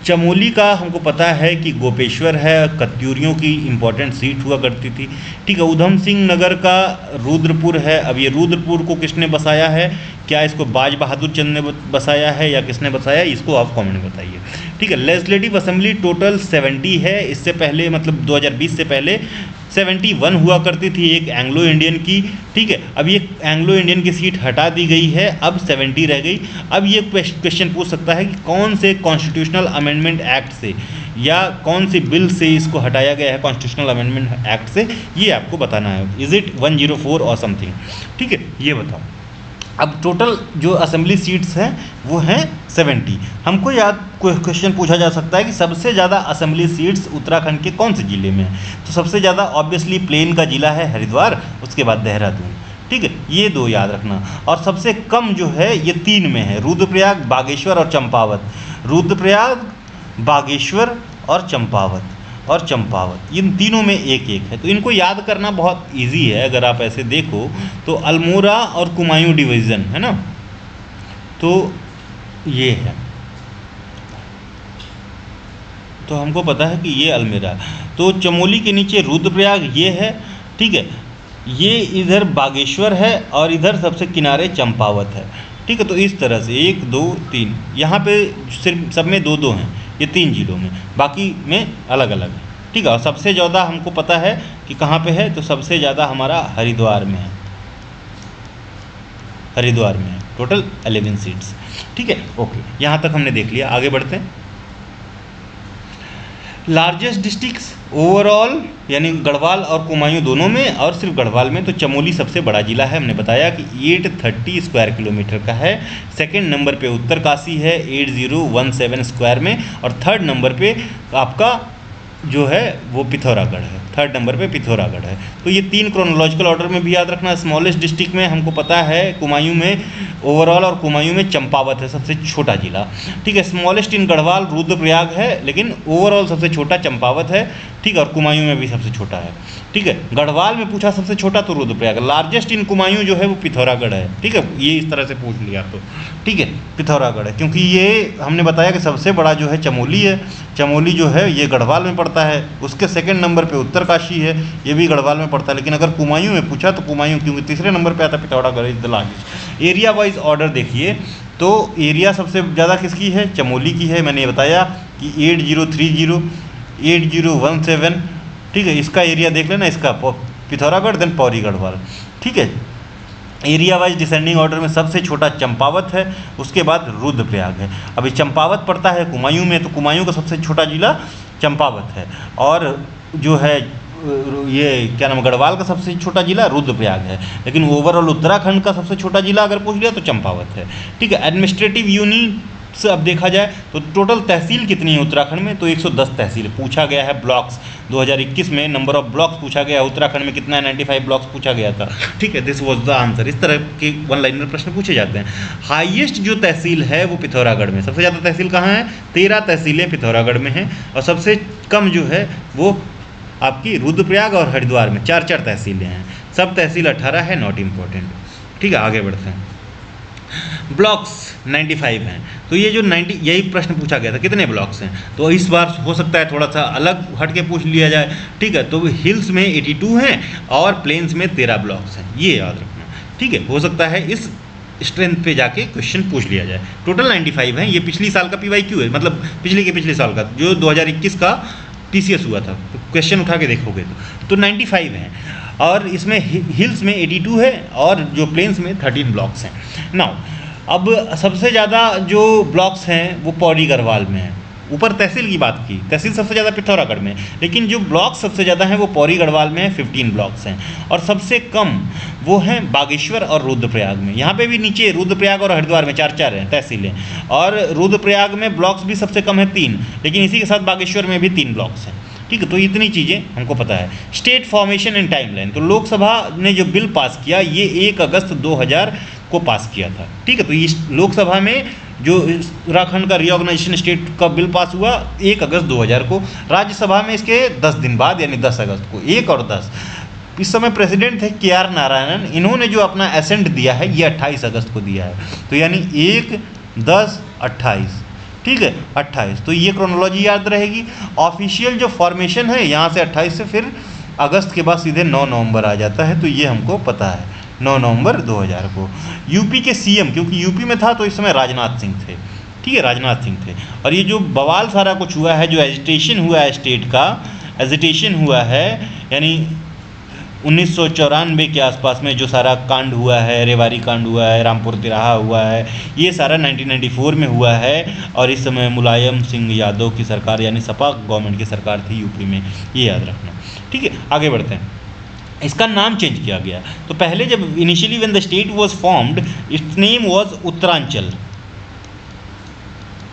चमोली का हमको पता है कि गोपेश्वर है, कत्यूरियों की इम्पोर्टेंट सीट हुआ करती थी। ठीक है, उधम सिंह नगर का रुद्रपुर है। अब ये रुद्रपुर को किसने बसाया है, क्या इसको बाज बहादुर चंद ने बसाया है या किसने बसाया, इसको आप कमेंट में बताइए। ठीक है, लेजिस्लेटिव असेंबली टोटल 70 है। इससे पहले मतलब 2020 से पहले 71 हुआ करती थी एक एंग्लो इंडियन की। ठीक है, अब ये एंग्लो इंडियन की सीट हटा दी गई है, अब 70 रह गई। अब ये क्वेश्चन पूछ सकता है कि कौन से कॉन्स्टिट्यूशनल अमेंडमेंट एक्ट से या कौन सी बिल से इसको हटाया गया है कॉन्स्टिट्यूशनल अमेंडमेंट एक्ट से, ये आपको बताना है। इज़ इट 104 और समथिंग। ठीक है, ये बताओ। अब टोटल जो असेंबली सीट्स हैं वो हैं 70। हमको याद क्वेश्चन पूछा जा सकता है कि सबसे ज़्यादा असेंबली सीट्स उत्तराखंड के कौन से ज़िले में हैं, तो सबसे ज़्यादा ऑब्वियसली प्लेन का ज़िला है हरिद्वार, उसके बाद देहरादून। ठीक है, ये दो याद रखना। और सबसे कम जो है ये 3 में है, रुद्रप्रयाग, बागेश्वर और चंपावत। रुद्रप्रयाग, बागेश्वर और चंपावत इन तीनों में एक एक है, तो इनको याद करना बहुत इजी है। अगर आप ऐसे देखो तो अल्मोड़ा और कुमायूं डिवीज़न है ना, तो ये है, तो हमको पता है कि ये अल्मेरा। तो चमोली के नीचे रुद्रप्रयाग ये है। ठीक है, ये इधर बागेश्वर है और इधर सबसे किनारे चंपावत है। ठीक है, तो इस तरह से 1 2 3 यहाँ पे सिर्फ सब में 2-2 हैं, ये 3 जिलों में, बाकी में अलग अलग है। ठीक है, और सबसे ज़्यादा हमको पता है कि कहाँ पे है, तो सबसे ज़्यादा हमारा हरिद्वार में है, हरिद्वार में है, टोटल 11 सीट्स। ठीक है, ओके, यहाँ तक हमने देख लिया। आगे बढ़ते हैं। लार्जेस्ट डिस्ट्रिक्ट्स ओवरऑल यानी गढ़वाल और कुमायूं दोनों में, और सिर्फ गढ़वाल में तो चमोली सबसे बड़ा जिला है। हमने बताया कि 830 स्क्वायर किलोमीटर का है। सेकंड नंबर पे उत्तरकाशी है 8017 स्क्वायर में, और थर्ड नंबर पे आपका जो है वो पिथौरागढ़ है, थर्ड नंबर पे पिथौरागढ़ है। तो ये 3 क्रोनोलॉजिकल ऑर्डर में भी याद रखना। स्मॉलेस्ट डिस्ट्रिक्ट में हमको पता है कुमायूं में ओवरऑल, और कुमायूं में चंपावत है सबसे छोटा जिला। ठीक है, स्मॉलेस्ट इन गढ़वाल रुद्रप्रयाग है, लेकिन ओवरऑल सबसे छोटा चंपावत है। ठीक है, और कुमायूं में भी सबसे छोटा है। ठीक है, गढ़वाल में पूछा सबसे छोटा तो रुद्रप्रयाग, लार्जेस्ट इन कुमायूं जो है वो पिथौरागढ़ है। ठीक है, ये इस तरह से पूछ लिया तो ठीक है पिथौरागढ़ है, क्योंकि ये हमने बताया कि सबसे बड़ा जो है चमोली है। चमोली जो है ये गढ़वाल में पड़ता है, उसके सेकंड नंबर पे उत्तरकाशी है, ये भी गढ़वाल में पड़ता है। लेकिन अगर कुमायूं में पूछा तो कुमायूं क्योंकि तीसरे नंबर पे आता है, Pithoragarh is the largest. Area wise order देखिए तो एरिया सबसे ज़्यादा किसकी है, चमोली की है। मैंने बताया कि 8030 8017। ठीक है, इसका एरिया देख लेना, इसका पिथौरागढ़ देन पौरी गढ़वाल। ठीक है, एरिया वाइज डिसेंडिंग ऑर्डर में सबसे छोटा चंपावत है, उसके बाद रुद्रप्रयाग है। अभी चंपावत पड़ता है कुमायूं में, तो कुमायूं का सबसे छोटा जिला चंपावत है, और जो है ये क्या नाम गढ़वाल का सबसे छोटा जिला रुद्रप्रयाग है। लेकिन ओवरऑल उत्तराखंड का सबसे छोटा जिला अगर पूछ लिया तो चंपावत है। ठीक है, एडमिनिस्ट्रेटिव यूनिट से अब देखा जाए तो टोटल तहसील कितनी है उत्तराखंड में, तो 110 तहसील पूछा गया है। ब्लॉक्स 2021 में नंबर ऑफ ब्लॉक्स पूछा गया, उत्तराखंड में कितना है, 95 ब्लॉक्स पूछा गया था। ठीक है, दिस वाज द आंसर। इस तरह के 1 लाइनर प्रश्न पूछे जाते हैं। हाईएस्ट जो तहसील है वो पिथौरागढ़ में, सबसे ज़्यादा तहसील कहाँ है, 13 तहसीलें पिथौरागढ़ में हैं, और सबसे कम जो है वो आपकी रुद्रप्रयाग और हरिद्वार में 4-4 तहसीलें हैं। सब तहसील 18 है, नॉट इम्पोर्टेंट। ठीक है, आगे बढ़ते हैं। ब्लॉक्स 95 हैं, तो ये जो 90 यही प्रश्न पूछा गया था कितने ब्लॉक्स हैं, तो इस बार हो सकता है थोड़ा सा अलग हट के पूछ लिया जाए। ठीक है, तो हिल्स में 82 हैं और प्लेन्स में 13 ब्लॉक्स हैं, ये याद रखना। ठीक है, हो सकता है इस स्ट्रेंथ पे जाके क्वेश्चन पूछ लिया जाए। टोटल 95 हैं। ये पिछली साल का PYQ है, मतलब पिछले साल का जो 2021 का TCS हुआ था, तो क्वेश्चन उठा के देखोगे तो 95 हैं, और इसमें हिल्स में 82 है और जो प्लेन्स में 13 ब्लॉक्स हैं। नाउ अब सबसे ज़्यादा जो ब्लॉक्स हैं वो पौड़ी गढ़वाल में है। ऊपर तहसील की बात की, तहसील सबसे ज़्यादा पिथौरागढ़ में, लेकिन जो ब्लॉक्स सबसे ज़्यादा हैं वो पौड़ी गढ़वाल में है, 15 ब्लॉक्स हैं, और सबसे कम वो हैं बागेश्वर और रुद्रप्रयाग में। यहाँ पे भी नीचे रुद्रप्रयाग और हरिद्वार में 4-4 हैं तहसीलें, और रुद्रप्रयाग में ब्लॉक्स भी सबसे कम है 3, लेकिन इसी के साथ बागेश्वर में भी 3 ब्लॉक्स हैं। ठीक है, तो इतनी चीज़ें हमको पता है। स्टेट फॉर्मेशन एंड टाइमलाइन, तो लोकसभा ने जो बिल पास किया ये 1 अगस्त 2000 को पास किया था। ठीक है, तो इस लोकसभा में जो उत्तराखंड का रीऑर्गेनाइजेशन स्टेट का बिल पास हुआ 1 अगस्त 2000 को, राज्यसभा में इसके 10 दिन बाद यानी 10 अगस्त को, 1 और 10। इस समय प्रेसिडेंट थे KR नारायणन, इन्होंने जो अपना एसेंट दिया है ये 28 अगस्त को दिया है, तो यानी 1, 10, 28, ठीक है 28, तो ये क्रोनोलॉजी याद रहेगी। ऑफिशियल जो फॉर्मेशन है यहाँ से 28 से फिर अगस्त के बाद सीधे 9 नवंबर आ जाता है, तो ये हमको पता है 9 नवंबर 2000 को। यूपी के CM, क्योंकि यूपी में था तो इस समय राजनाथ सिंह थे, ठीक है राजनाथ सिंह थे। और ये जो बवाल सारा कुछ हुआ है, जो एजिटेशन हुआ है स्टेट का, एजिटेशन हुआ है यानी 1994 के आसपास में जो सारा कांड हुआ है, रेवाड़ी कांड हुआ है, रामपुर तिराहा हुआ है, ये सारा 1994 में हुआ है। और इस समय मुलायम सिंह यादव की सरकार यानी सपा गवर्नमेंट की सरकार थी यूपी में, ये याद रखना, ठीक है। आगे बढ़ते हैं, इसका नाम चेंज किया गया। तो पहले जब initially when the state was formed it's name was Uttaranchal,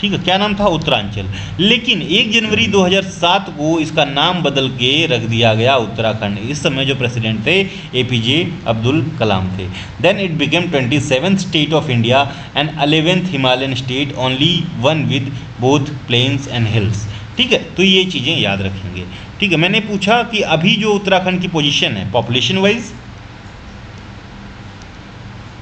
ठीक है, क्या नाम था उत्तरांचल। लेकिन 1 जनवरी 2007 को इसका नाम बदल के रख दिया गया उत्तराखंड। इस समय जो प्रेसिडेंट थे APJ अब्दुल कलाम थे। Then it became 27th state of India and 11th Himalayan state, only one with both plains and hills, ठीक है। तो ये चीज़ें याद रखेंगे, ठीक है। मैंने पूछा कि अभी जो उत्तराखंड की पोजीशन है पॉपुलेशन वाइज,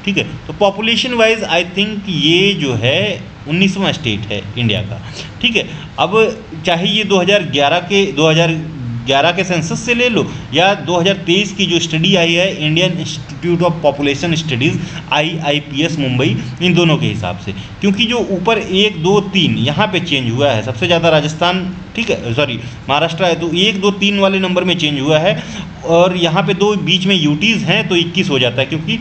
ठीक है, तो पॉपुलेशन वाइज आई थिंक ये जो है 19वां स्टेट है इंडिया का, ठीक है। अब चाहे ये 2011 के सेंसस से ले लो या 2023 की जो स्टडी आई है Indian Institute of Population Studies IIPS Mumbai, इन दोनों के हिसाब से, क्योंकि जो ऊपर 1, 2, 3 यहाँ पे चेंज हुआ है, सबसे ज़्यादा राजस्थान, ठीक है सॉरी महाराष्ट्र है, तो 1, 2, 3 वाले नंबर में चेंज हुआ है। और यहाँ पे 2 बीच में यूटीज़ हैं तो 21 हो जाता है, क्योंकि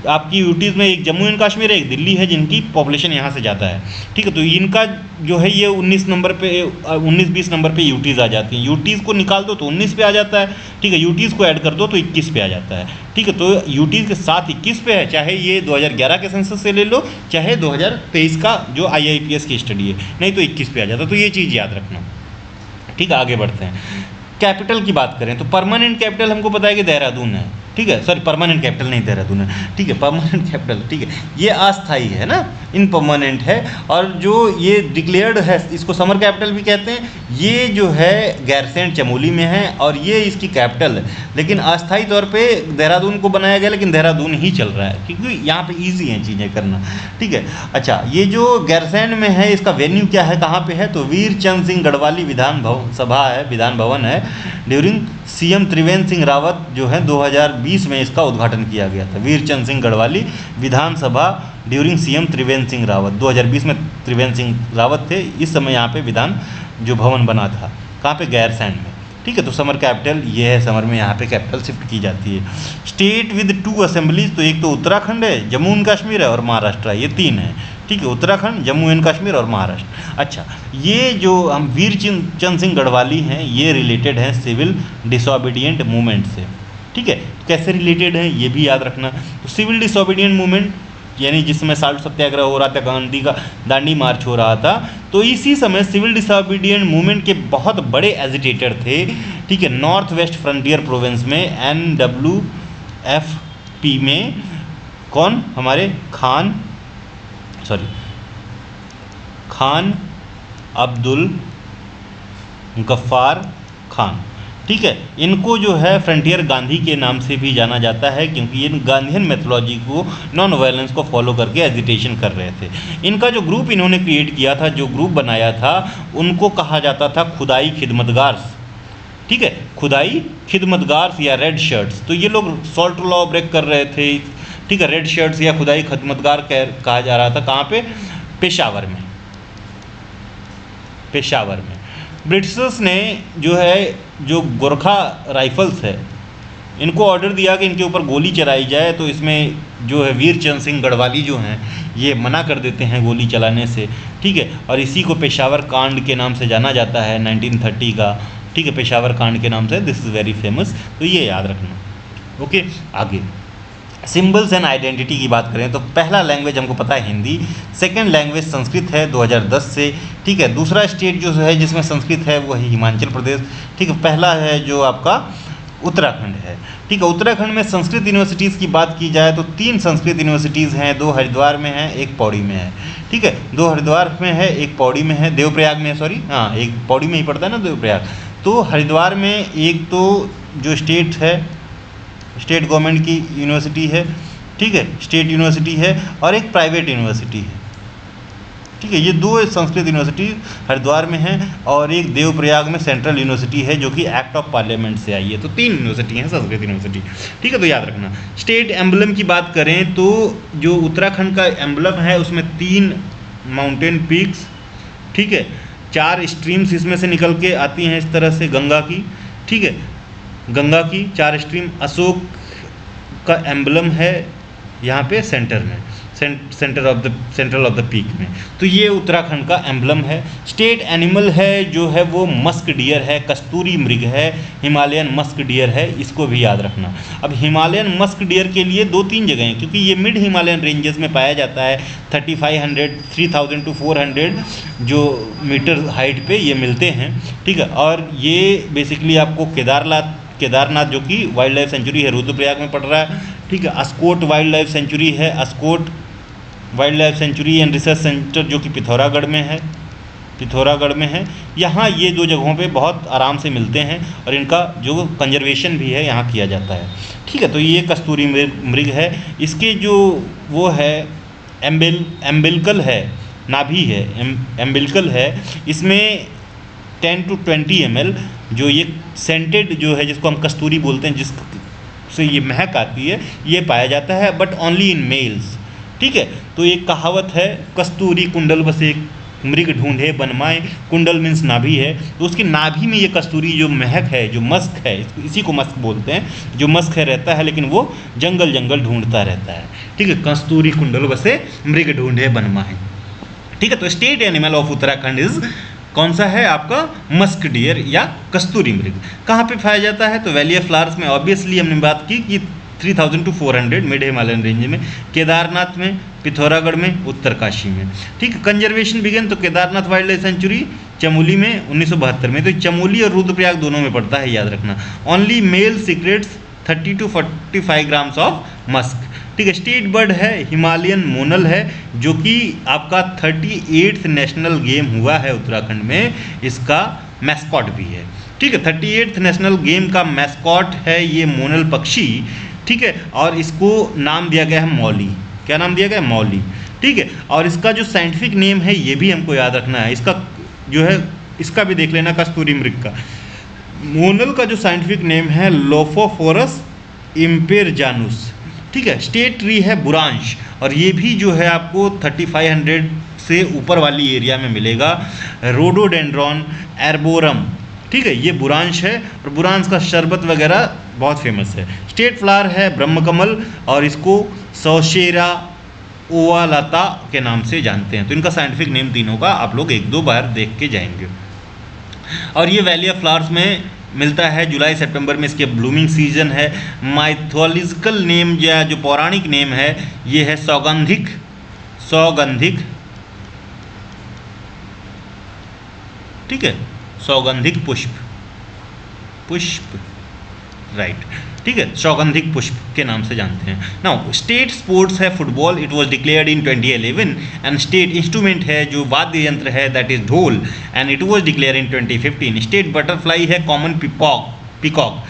आपकी यूटीज़ में एक जम्मू एंड कश्मीर है, एक दिल्ली है, जिनकी पॉपुलेशन यहाँ से ज़्यादा है, ठीक है। तो इनका जो है ये 19 नंबर पे 19-20 नंबर पे यूटीज़ आ जाती हैं। यूटीज़ को निकाल दो तो 19 पे आ जाता है, ठीक है। यूटीज़ को ऐड कर दो तो 21 पे आ जाता है, ठीक है। तो यूटीज़ के साथ 21 पे है, चाहे ये 2011 के सेंसस से ले लो, चाहे 2023 का जो IIPS की स्टडी है, नहीं तो 21 पे आ जाता है। तो ये चीज़ याद रखना, ठीक है। आगे बढ़ते हैं, कैपिटल की बात करें तो परमानेंट कैपिटल हमको पता है कि देहरादून है, ठीक है। सॉरी परमानेंट कैपिटल नहीं देहरादून है, ठीक है, परमानेंट कैपिटल, ठीक है। ये अस्थाई है ना, इनपरमानेंट है। और जो ये डिक्लेयर्ड है इसको समर कैपिटल भी कहते हैं। ये जो है गैरसैंण चमोली में है और ये इसकी कैपिटल है, लेकिन अस्थाई तौर पे देहरादून को बनाया गया, लेकिन देहरादून ही चल रहा है क्योंकि यहाँ पे ईजी हैं चीज़ें करना, ठीक है। अच्छा, ये जो गैरसैंण में है इसका वेन्यू क्या है, कहाँ पे है, तो वीर चंद सिंह गढ़वाली विधान सभा है, विधान भवन है। ड्यूरिंग CM त्रिवेंद्र सिंह रावत जो है 2020 में इसका उद्घाटन किया गया था। वीरचंद सिंह गढ़वाली विधानसभा ड्यूरिंग CM त्रिवेंद्र सिंह रावत, 2020 में त्रिवेंद्र सिंह रावत थे इस समय यहाँ पे विधान जो भवन बना था, कहाँ पे, गैरसैंण में, ठीक है। तो समर कैपिटल ये है, समर में यहाँ पे कैपिटल शिफ्ट की जाती है। स्टेट विद 2 असेंबलीज, तो एक तो उत्तराखंड है, जम्मू एंड कश्मीर है और महाराष्ट्र है, ये 3 है, ठीक है। उत्तराखंड, जम्मू एंड कश्मीर और महाराष्ट्र। अच्छा, ये जो हम वीर चंद सिंह गढ़वाली हैं ये रिलेटेड हैं सिविल डिसोबीडियंट मूवमेंट से, ठीक है। कैसे रिलेटेड है ये भी याद रखना। तो सिविल डिसोबीडियंट मूवमेंट यानी जिस समय साल्ट सत्याग्रह हो रहा था, गांधी का दांडी मार्च हो रहा था, तो इसी समय सिविल डिसोबीडियंट मूवमेंट के बहुत बड़े एजिटेटर थे, ठीक है। नॉर्थ वेस्ट फ्रंटियर प्रोविंस में NWFP में कौन, हमारे खान अब्दुल गफ्फार खान, ठीक है। इनको जो है फ्रंटियर गांधी के नाम से भी जाना जाता है, क्योंकि ये गांधीयन मेथोलॉजी को, नॉन वायलेंस को फॉलो करके एजिटेशन कर रहे थे। इनका जो ग्रुप इन्होंने क्रिएट किया था, जो ग्रुप बनाया था, उनको कहा जाता था खुदाई खिदमतगार्स, ठीक है, खुदाई खिदमतगार्स या रेड शर्ट्स। तो ये लोग सॉल्ट लॉ ब्रेक कर रहे थे, ठीक है। रेड शर्ट्स या खुदाई खिदमतगार कहा जा रहा था, कहाँ पे, पेशावर में। ब्रिटिशर्स ने जो है जो गोरखा राइफल्स है इनको ऑर्डर दिया कि इनके ऊपर गोली चलाई जाए, तो इसमें जो है वीर चंद सिंह गढ़वाली जो हैं ये मना कर देते हैं गोली चलाने से, ठीक है। और इसी को पेशावर कांड के नाम से जाना जाता है 1930 का, ठीक है, पेशावर कांड के नाम से, दिस इज़ वेरी फेमस, तो ये याद रखना। ओके, आगे सिंबल्स एंड आइडेंटिटी की बात करें तो पहला लैंग्वेज हमको पता है हिंदी, सेकंड लैंग्वेज संस्कृत है 2010 से, ठीक है। दूसरा स्टेट जो है जिसमें संस्कृत है वो है हिमाचल प्रदेश, ठीक है। पहला है जो आपका उत्तराखंड है, ठीक है। उत्तराखंड में संस्कृत यूनिवर्सिटीज़ की बात की जाए तो 3 संस्कृत यूनिवर्सिटीज़ हैं, 2 हरिद्वार में हैं, 1 पौड़ी में है, ठीक है, 2 हरिद्वार में है, एक पौड़ी में है, देवप्रयाग में है, सॉरी हाँ, एक पौड़ी में ही पड़ता है ना देवप्रयाग। तो हरिद्वार में एक तो जो स्टेट है, स्टेट गवर्नमेंट की यूनिवर्सिटी है, ठीक है, स्टेट यूनिवर्सिटी है, और एक प्राइवेट यूनिवर्सिटी है, ठीक है। ये 2 संस्कृत यूनिवर्सिटी हरिद्वार में है, और एक देवप्रयाग में सेंट्रल यूनिवर्सिटी है जो कि एक्ट ऑफ पार्लियामेंट से आई है। तो 3 यूनिवर्सिटी हैं संस्कृत यूनिवर्सिटी, ठीक है। तो याद रखना। स्टेट एम्बलम की बात करें तो जो उत्तराखंड का एम्बलम है उसमें 3 माउंटेन पीक्स, ठीक है, 4 स्ट्रीम्स इसमें से निकल के आती हैं इस तरह से गंगा की, ठीक है, गंगा की 4 स्ट्रीम। अशोक का एम्बलम है यहाँ पे सेंटर में, सेंट्रल ऑफ द पीक में। तो ये उत्तराखंड का एम्बलम है। स्टेट एनिमल है जो है वो मस्क डियर है, कस्तूरी मृग है, हिमालयन मस्क डियर है, इसको भी याद रखना। अब हिमालयन मस्क डियर के लिए 2-3 जगह हैं, क्योंकि ये मिड हिमालयन रेंजेस में पाया जाता है। 3500 to 400 जो मीटर हाइट पे ये मिलते हैं, ठीक है। और ये बेसिकली आपको केदारनाथ जो कि वाइल्ड लाइफ सेंचुरी है, रुद्रप्रयाग में पड़ रहा है, ठीक है। अस्कोट वाइल्ड लाइफ सेंचुरी है, Askot wild life sanctuary and research centre जो कि पिथौरागढ़ में है। यहाँ ये 2 जगहों पे बहुत आराम से मिलते हैं, और इनका जो कंजर्वेशन भी है यहाँ किया जाता है, ठीक है। तो ये कस्तूरी मृग है। इसके जो वो है एम्बिलिकल है, नाभि है, एम्बिलिकल है, इसमें 10 to 20 ml जो ये सेंटेड जो है, जिसको हम कस्तूरी बोलते हैं, जिससे ये महक आती है, ये पाया जाता है, बट ओनली इन मेल्स, ठीक है। तो एक कहावत है, कस्तूरी कुंडल बसे मृग ढूंढे बनमाए, कुंडल मीन्स नाभि है, तो उसकी नाभि में ये कस्तूरी जो महक है, जो मस्क है, इसी को मस्क बोलते हैं, जो मस्क है रहता है, लेकिन वो जंगल ढूंढता रहता है, ठीक है। कस्तूरी कुंडल बसे मृग ढूंढे बनमाए, ठीक है। तो state animal of Uttarakhand is कौन सा है आपका? मस्क डियर या कस्तूरी मृग। कहाँ पे पाया जाता है? तो वैली ऑफ फ्लावर्स में, ऑब्वियसली हमने बात की कि 3000 to 400 मिड हिमालयन रेंज में, केदारनाथ में, पिथौरागढ़ में, उत्तरकाशी में, ठीक है। कंजर्वेशन बिगन तो Kedarnath wild life sanctuary Chamoli में 1972 में, तो चमोली और रुद्रप्रयाग दोनों में पड़ता है, याद रखना। Only mail secrets 30 to 45 grams of Musk, ठीक है। स्टेट बर्ड है हिमालयन मोनल है, जो कि आपका 38th नेशनल गेम हुआ है उत्तराखंड में, इसका मैस्कॉट भी है, ठीक है। 38th नेशनल गेम का मैस्कॉट है ये मोनल पक्षी, ठीक है। और इसको नाम दिया गया है मौली। क्या नाम दिया गया है? मौली, ठीक है। और इसका जो साइंटिफिक नेम है ये भी हमको याद रखना है, इसका जो है इसका भी देख लेना, कस्तूरी मृग का। मोनल का जो साइंटिफिक नेम है लोफोफोरस इम्पेरजानुस, ठीक है। स्टेट ट्री है बुरांश, और ये भी जो है आपको 3500 से ऊपर वाली एरिया में मिलेगा। रोडोडेंड्रॉन एर्बोरम, ठीक है, ये बुरांश है, और बुरांश का शरबत वगैरह बहुत फेमस है। स्टेट फ्लावर है ब्रह्मकमल, और इसको सौशेरा ओवालता के नाम से जानते हैं। तो इनका साइंटिफिक नेम तीनों का आप लोग 1-2 बार देख के जाएंगे। और ये वैली ऑफ फ्लावर्स में मिलता है, जुलाई सितंबर में इसके ब्लूमिंग सीजन है। माइथोलॉजिकल नेम या जो पौराणिक नेम है ये है सौगंधिक, ठीक है, सौगंधिक पुष्प, राइट, ठीक है, सौगंधिक पुष्प के नाम से जानते हैं। नाउ स्टेट स्पोर्ट्स है football, it was declared in 2011, and state instrument है जो वाद्य यंत्र है दैट इज ढोल, and it was declared in 2015। State butterfly है कॉमन पीकॉक,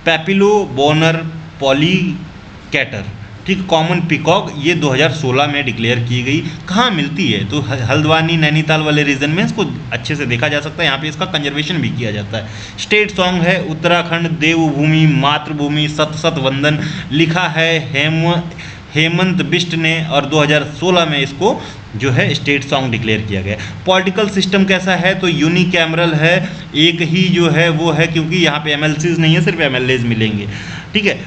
पैपिलो बोनर पॉलीकैटर, ठीक, कॉमन पीकॉक, ये 2016 में डिक्लेयर की गई। कहाँ मिलती है? तो हल्द्वानी नैनीताल वाले रीजन में इसको अच्छे से देखा जा सकता है, यहाँ पे इसका कंजर्वेशन भी किया जाता है। स्टेट सॉन्ग है उत्तराखंड देवभूमि मातृभूमि सत सत वंदन, लिखा है हेमंत बिष्ट ने, और 2016 में इसको जो है स्टेट सॉन्ग डिक्लेयर किया गया। पॉलिटिकल सिस्टम कैसा है? तो यूनिकैमरल है, एक ही जो है वो है, क्योंकि यहाँ पे MLCs नहीं है, सिर्फ MLAs मिलेंगे, ठीक है।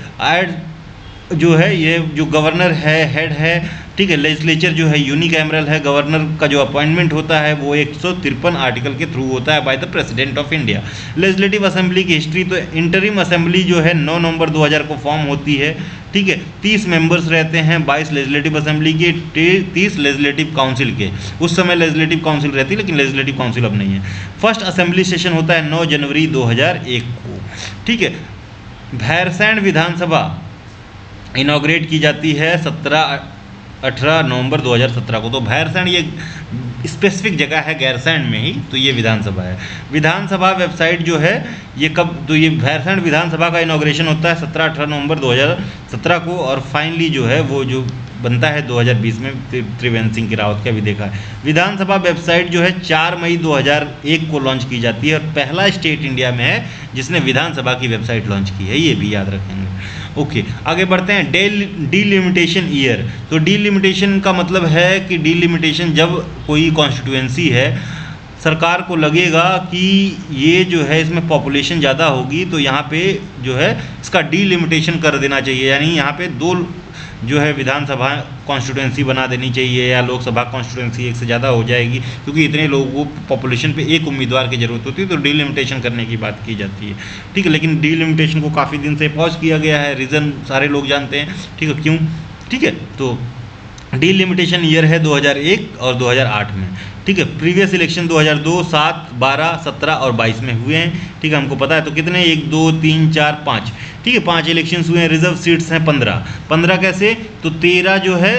जो है ये जो गवर्नर है हेड है, ठीक है। लेजिस्लेचर जो है यूनिकैमरल है, गवर्नर का जो अपॉइंटमेंट होता है वो 153 आर्टिकल के थ्रू होता है by the president of India. Legislative assembly की हिस्ट्री, तो इंटरिम असेंबली जो है 9 नवंबर 2000 को फॉर्म होती है, ठीक है। 30 मेंबर्स रहते हैं, 22 लेजिस्लेटिव असेंबली के, 30 लेजिस्लेटिव काउंसिल के। उस समय लेजिस्लेटिव काउंसिल रहती, लेकिन लेजिस्लेटिव काउंसिल अब नहीं है। फर्स्ट असेंबली सेशन होता है 9 जनवरी 2001 को, ठीक है। भैरसैंण विधानसभा इनॉग्रेट की जाती है 18 नवंबर 2017 को। तो भैरसैंण ये स्पेसिफिक जगह है गैरसैंण में ही, तो ये विधानसभा है। विधानसभा वेबसाइट जो है ये कब, तो ये भैरसैंण विधानसभा का इनॉग्रेशन होता है 17-18 नवंबर 2017 को, और फाइनली जो है वो जो बनता है 2020 में त्रिवेंद्र सिंह की रावत का भी देखा है। विधानसभा वेबसाइट जो है 4 मई 2001 को लॉन्च की जाती है, और पहला स्टेट इंडिया में है जिसने विधानसभा की वेबसाइट लॉन्च की है, ये भी याद रखेंगे। ओके, आगे बढ़ते हैं। Delimitation year. तो डीलिमिटेशन का मतलब है कि डीलिमिटेशन जब कोई कॉन्स्टिट्यूएंसी है, सरकार को लगेगा कि ये जो है इसमें पॉपुलेशन ज़्यादा होगी, तो यहाँ पे जो है इसका डीलिमिटेशन कर देना चाहिए, यानी यहाँ पे 2 जो है विधानसभा कॉन्स्टिट्यूएंसी बना देनी चाहिए, या लोकसभा कॉन्स्टिट्यूएंसी एक से ज़्यादा हो जाएगी, क्योंकि इतने लोगों को पॉपुलेशन पे एक उम्मीदवार की ज़रूरत होती है, तो डीलिमिटेशन करने की बात की जाती है। ठीक है, लेकिन डीलिमिटेशन को काफ़ी दिन से पॉज किया गया है, रीज़न सारे लोग जानते हैं। ठीक है, क्यों? ठीक है, तो डीलिमिटेशन ईयर है 2001 और 2008 में। ठीक है, प्रीवियस इलेक्शन 2002, 7, 12, 17 और 22 में हुए हैं। ठीक है, हमको पता है। तो कितने? 1, 2, 3, 4, 5। ठीक है, 5 इलेक्शंस हुए हैं। रिजर्व सीट्स हैं 15। 15 कैसे? तो 13 जो है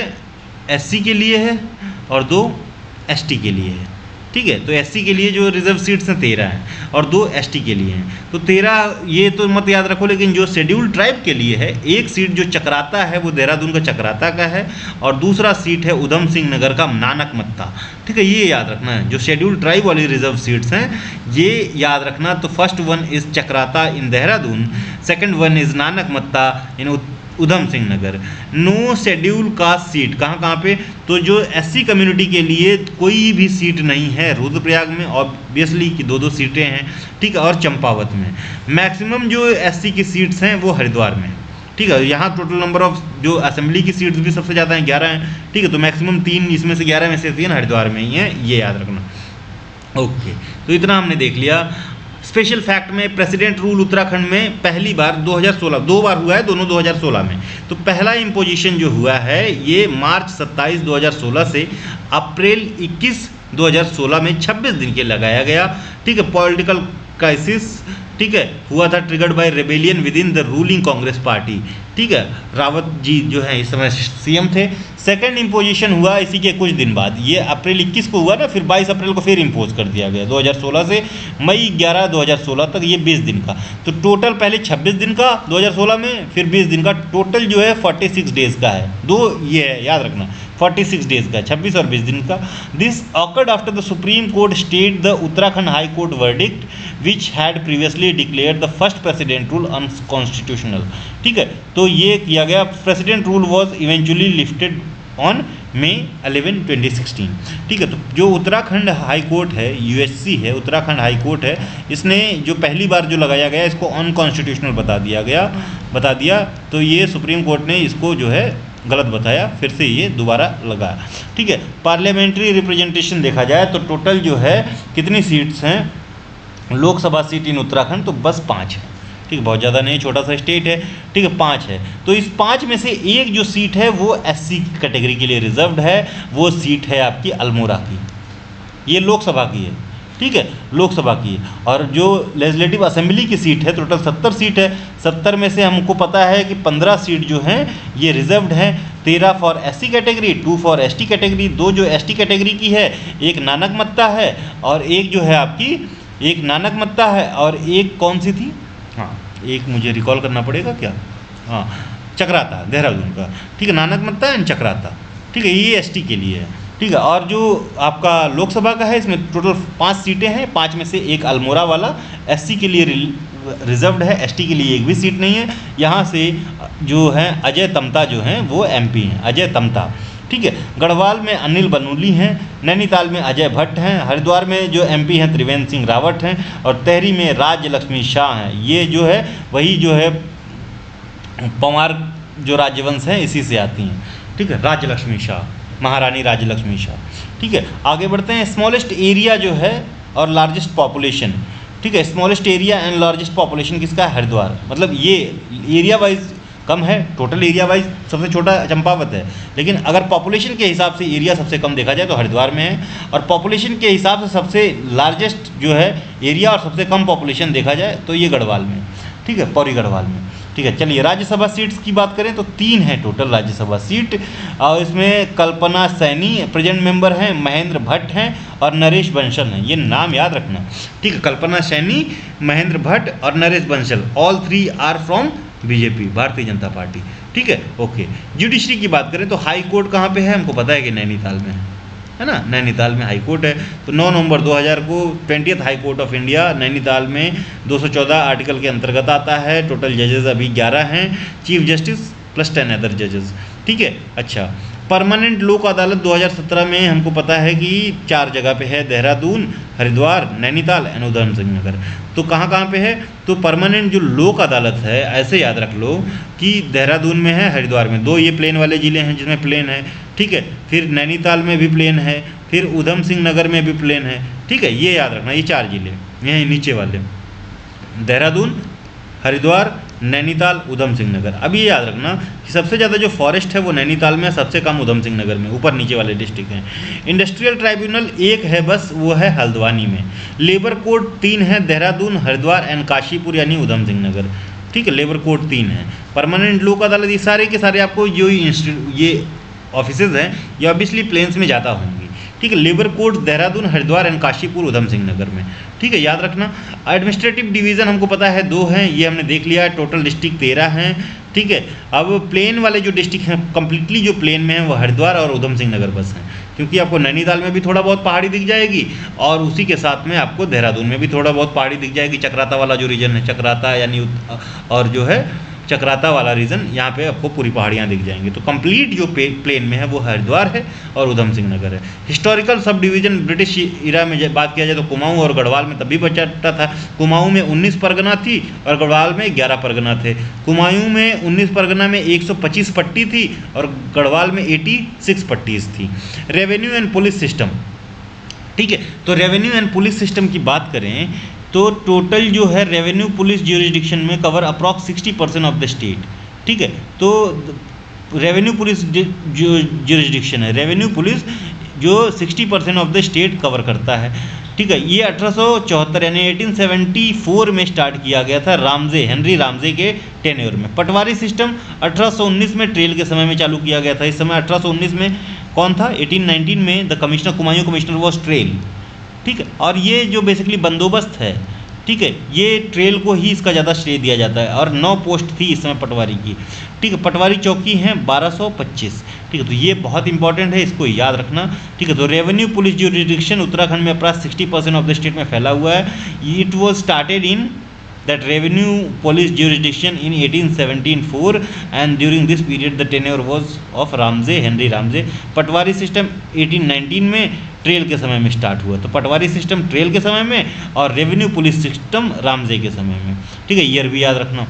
एससी के लिए है और 2 एसटी के लिए है। ठीक है, तो एससी के लिए जो रिजर्व सीट्स हैं 13 हैं और 2 एसटी के लिए हैं। तो 13 ये तो मत याद रखो, लेकिन जो शेड्यूल्ड ट्राइब के लिए है, एक सीट जो चक्राता है वो देहरादून का चक्राता का है, और दूसरा सीट है उधम सिंह नगर का नानक मत्ता। ठीक है, ये याद रखना है। जो शेड्यूल्ड ट्राइब वाली रिजर्व सीट्स हैं ये याद रखना। तो first one is Chakrata in Dehradun, second one is Nanak Matta in Udham Singh Nagar. No schedule caste seat कहाँ पे? तो जो एससी कम्युनिटी के लिए कोई भी सीट नहीं है रुद्रप्रयाग में, ऑब्वियसली कि 2-2 सीटें हैं। ठीक है, और चंपावत में। मैक्सिमम जो एससी की सीट्स हैं वो हरिद्वार में। ठीक है, यहाँ टोटल नंबर ऑफ जो असेंबली की सीट्स भी सबसे ज़्यादा हैं, 11 हैं। ठीक है, तो मैक्सिमम 3 इसमें से 11 में से 3 हरिद्वार में ही हैं, ये याद रखना। ओके, तो इतना हमने देख लिया। स्पेशल फैक्ट में प्रेसिडेंट रूल उत्तराखंड में पहली बार 2016, 2 बार हुआ है, दोनों 2016 में। तो पहला इम्पोजिशन जो हुआ है ये मार्च 27, 2016 से अप्रैल 21, 2016 में 26 दिन के लगाया गया। ठीक है, पॉलिटिकल क्राइसिस, ठीक है, हुआ था triggered by rebellion with in the ruling Congress party. ठीक है, रावत जी जो है इस समय सीएम थे। सेकंड इम्पोजिशन हुआ इसी के कुछ दिन बाद, ये अप्रैल 21 को हुआ ना, फिर 22 अप्रैल को फिर इम्पोज कर दिया गया 2016 से मई 11, 2016 तक, ये 20 दिन का। तो टोटल पहले 26 दिन का 2016 में, फिर 20 दिन का, टोटल जो है 46 डेज़ का है। 2 ये है, याद रखना, 46 डेज़ का, 26 और 20 दिन का। This occurred after the supreme court stayed the Uttarakhand high court verdict which had previously declared the first president rule unconstitutional. ठीक है, तो ये किया गया। President rule was eventually lifted on May 11, 2016। ठीक है, तो जो उत्तराखंड हाई कोर्ट है, यूएससी है, उत्तराखंड हाई कोर्ट है, इसने जो पहली बार जो लगाया गया इसको अनकॉन्स्टिट्यूशनल बता दिया। तो ये सुप्रीम कोर्ट ने इसको जो है गलत बताया, फिर से ये दोबारा लगा। ठीक है, पार्लियामेंट्री रिप्रेजेंटेशन देखा जाए तो टोटल जो है कितनी सीट्स हैं लोकसभा सीट इन उत्तराखंड, तो बस 5 है। ठीक है, बहुत ज़्यादा नहीं, छोटा सा स्टेट है। ठीक है, 5 है। तो इस 5 में से एक जो सीट है वो एससी कैटेगरी के लिए रिजर्व्ड है, वो सीट है आपकी अल्मोड़ा की, ये लोकसभा की है। ठीक है, लोकसभा की है। और जो लेजिस्लेटिव असेंबली की सीट है टोटल 70 सीट है। 70 में से हमको पता है कि 15 सीट जो हैं ये रिजर्व्ड हैं, 13 for SC category, 2 for ST category, 2 जो एसटी कैटेगरी की है, एक नानक मत्ता है और एक जो है आपकी, एक नानक मत्ता है और एक कौन सी थी, हाँ एक मुझे रिकॉल करना पड़ेगा क्या, हाँ चक्राता, देहरादून का। ठीक है, नानक मत्ता एंड चक्राता। ठीक है, ये एसटी के लिए है। ठीक है, और जो आपका लोकसभा का है इसमें टोटल 5 सीटें हैं, 5 में से एक अल्मोड़ा वाला एससी के लिए रिजर्व्ड है, एसटी के लिए एक भी सीट नहीं है। यहाँ से जो है अजय तमता जो हैं वो एमपी हैं, अजय तमता। ठीक है, गढ़वाल में अनिल बनूली हैं, नैनीताल में अजय भट्ट हैं, हरिद्वार में जो एमपी हैं त्रिवेंद्र सिंह रावत हैं, और तेहरी में राज्य लक्ष्मी शाह हैं। ये जो है वही जो है पंवार जो राज्यवंश है इसी से आती हैं। ठीक है, राज्य लक्ष्मी शाह, महारानी राज्य लक्ष्मी शाह। ठीक है, आगे बढ़ते हैं। स्मॉलेस्ट एरिया जो है और लार्जेस्ट पॉपुलेशन। ठीक है, smallest area and largest population किसका है? हरिद्वार। मतलब ये एरिया वाइज कम है, टोटल एरिया वाइज सबसे छोटा चंपावत है, लेकिन अगर पॉपुलेशन के हिसाब से एरिया सबसे कम देखा जाए तो हरिद्वार में है, और पॉपुलेशन के हिसाब से सबसे लार्जेस्ट जो है एरिया और सबसे कम पॉपुलेशन देखा जाए तो ये गढ़वाल में। ठीक है, पौड़ी गढ़वाल में। ठीक है। चलिए राज्यसभा सीट्स की बात करें तो 3 है टोटल राज्यसभा सीट, और इसमें कल्पना सैनी प्रेजेंट मेंबर हैं, महेंद्र भट्ट हैं और नरेश बंसल हैं। ये नाम याद रखना, ठीक है। कल्पना सैनी, महेंद्र भट्ट और Naresh Bansal, all 3 are from BJP, Bharatiya Janata party, ठीक है। ओके, जुडिशरी की बात करें तो हाई कोर्ट कहाँ पे है, हमको पता है कि नैनीताल में है ना, नैनीताल में हाई कोर्ट है। तो 9 नवंबर 2000 को 20th high court of India Nainital में 214 आर्टिकल के अंतर्गत आता है। टोटल जजेस अभी 11 हैं, चीफ जस्टिस प्लस 10 अदर जजेस, ठीक है। अच्छा, परमानेंट लोक अदालत 2017 में हमको पता है कि 4 जगह पे है, देहरादून, हरिद्वार, नैनीताल एंड उधम सिंह नगर। तो कहाँ कहाँ पे है, तो परमानेंट जो लोक अदालत है ऐसे याद रख लो कि देहरादून में है, हरिद्वार में, 2 ये प्लेन वाले ज़िले हैं जिसमें प्लेन है, ठीक है। फिर नैनीताल में भी प्लेन है, फिर उधम सिंह नगर में भी प्लेन है, ठीक है। ये याद रखना, ये 4 ज़िले यहीं नीचे वाले, देहरादून, हरिद्वार, नैनीताल, उधम सिंह नगर। अब ये याद रखना कि सबसे ज़्यादा जो फॉरेस्ट है वो नैनीताल में है, सबसे कम उधम सिंह नगर में, ऊपर नीचे वाले डिस्ट्रिक्ट हैं। इंडस्ट्रियल ट्राइब्यूनल 1 है बस, वो है हल्द्वानी में। लेबर कोर्ट 3 है, देहरादून, हरिद्वार एंड काशीपुर यानी उधम सिंह नगर, ठीक है। लेबर कोर्ट 3 है। परमानेंट लोक अदालत ये सारे के सारे आपको जो ये ऑफिसेज हैं ये ऑब्वियसली प्लेन्स में ज़्यादा होंगी, ठीक है। Labour court Dehradun, Haridwar and Kashipur, Udham Singh Nagar में, ठीक है, याद रखना। एडमिनिस्ट्रेटिव डिवीज़न हमको पता है 2 हैं, ये हमने देख लिया है। टोटल डिस्ट्रिक्ट 13 हैं, ठीक है। अब प्लेन वाले जो डिस्ट्रिक्ट हैं कंप्लीटली जो प्लेन में हैं वो हरिद्वार और उधम सिंह नगर बस हैं, क्योंकि आपको नैनीताल में भी थोड़ा बहुत पहाड़ी दिख जाएगी और उसी के साथ में आपको देहरादून में भी थोड़ा बहुत पहाड़ी दिख जाएगी। चक्राता वाला जो रीजन है, चक्राता यानी और जो है चक्राता वाला रीजन, यहाँ पे आपको पूरी पहाड़ियाँ दिख जाएंगी। तो कंप्लीट जो प्लेन में है वो हरिद्वार है और उधम सिंह नगर है। हिस्टोरिकल सब डिवीज़न ब्रिटिश इरा में बात किया जाए तो कुमाऊँ और गढ़वाल में तभी बचा था। कुमाऊँ में 19 परगना थी और गढ़वाल में 11 परगना थे। कुमाऊँ में 19 परगना में 125 पट्टी थी और गढ़वाल में 86 पट्टीज थी। रेवेन्यू एंड पुलिस सिस्टम, ठीक है। तो रेवेन्यू एंड पुलिस सिस्टम की बात करें तो टोटल जो है रेवेन्यू पुलिस ज्यूरिसडिक्शन में cover approx 60% of the state, ठीक है। तो रेवेन्यू पुलिस जो ज्यूरिसडिक्शन है, रेवेन्यू पुलिस जो 60% ऑफ द स्टेट कवर करता है, ठीक है। ये 1874 यानी 1874 में स्टार्ट किया गया था हेनरी रामजे के टेन्योर में। पटवारी सिस्टम 1819 में ट्रेल के समय में चालू किया गया था। इस समय 1819 में कौन था, 1819 में the commissioner, Kumaon commissioner was trail, ठीक है। और ये जो बेसिकली बंदोबस्त है, ठीक है, ये ट्रेल को ही इसका ज़्यादा श्रेय दिया जाता है। और 9 पोस्ट थी इस समय पटवारी की, ठीक है। पटवारी चौकी हैं 1225, ठीक है। तो ये बहुत इंपॉर्टेंट है, इसको याद रखना, ठीक है। तो रेवेन्यू पुलिस ज्यूरिसडिक्शन उत्तराखंड में अप्रॉक्स 60% ऑफ द स्टेट में फैला हुआ है। It was started in that revenue police jurisdiction in 1874 and during this period the tenure was of Henry Ramsay. Patwari system 1819 में ट्रेल के समय में स्टार्ट हुआ। तो पटवारी सिस्टम ट्रेल के समय में और रेवेन्यू पुलिस सिस्टम रामजे के समय में, ठीक है। ईयर भी याद रखना,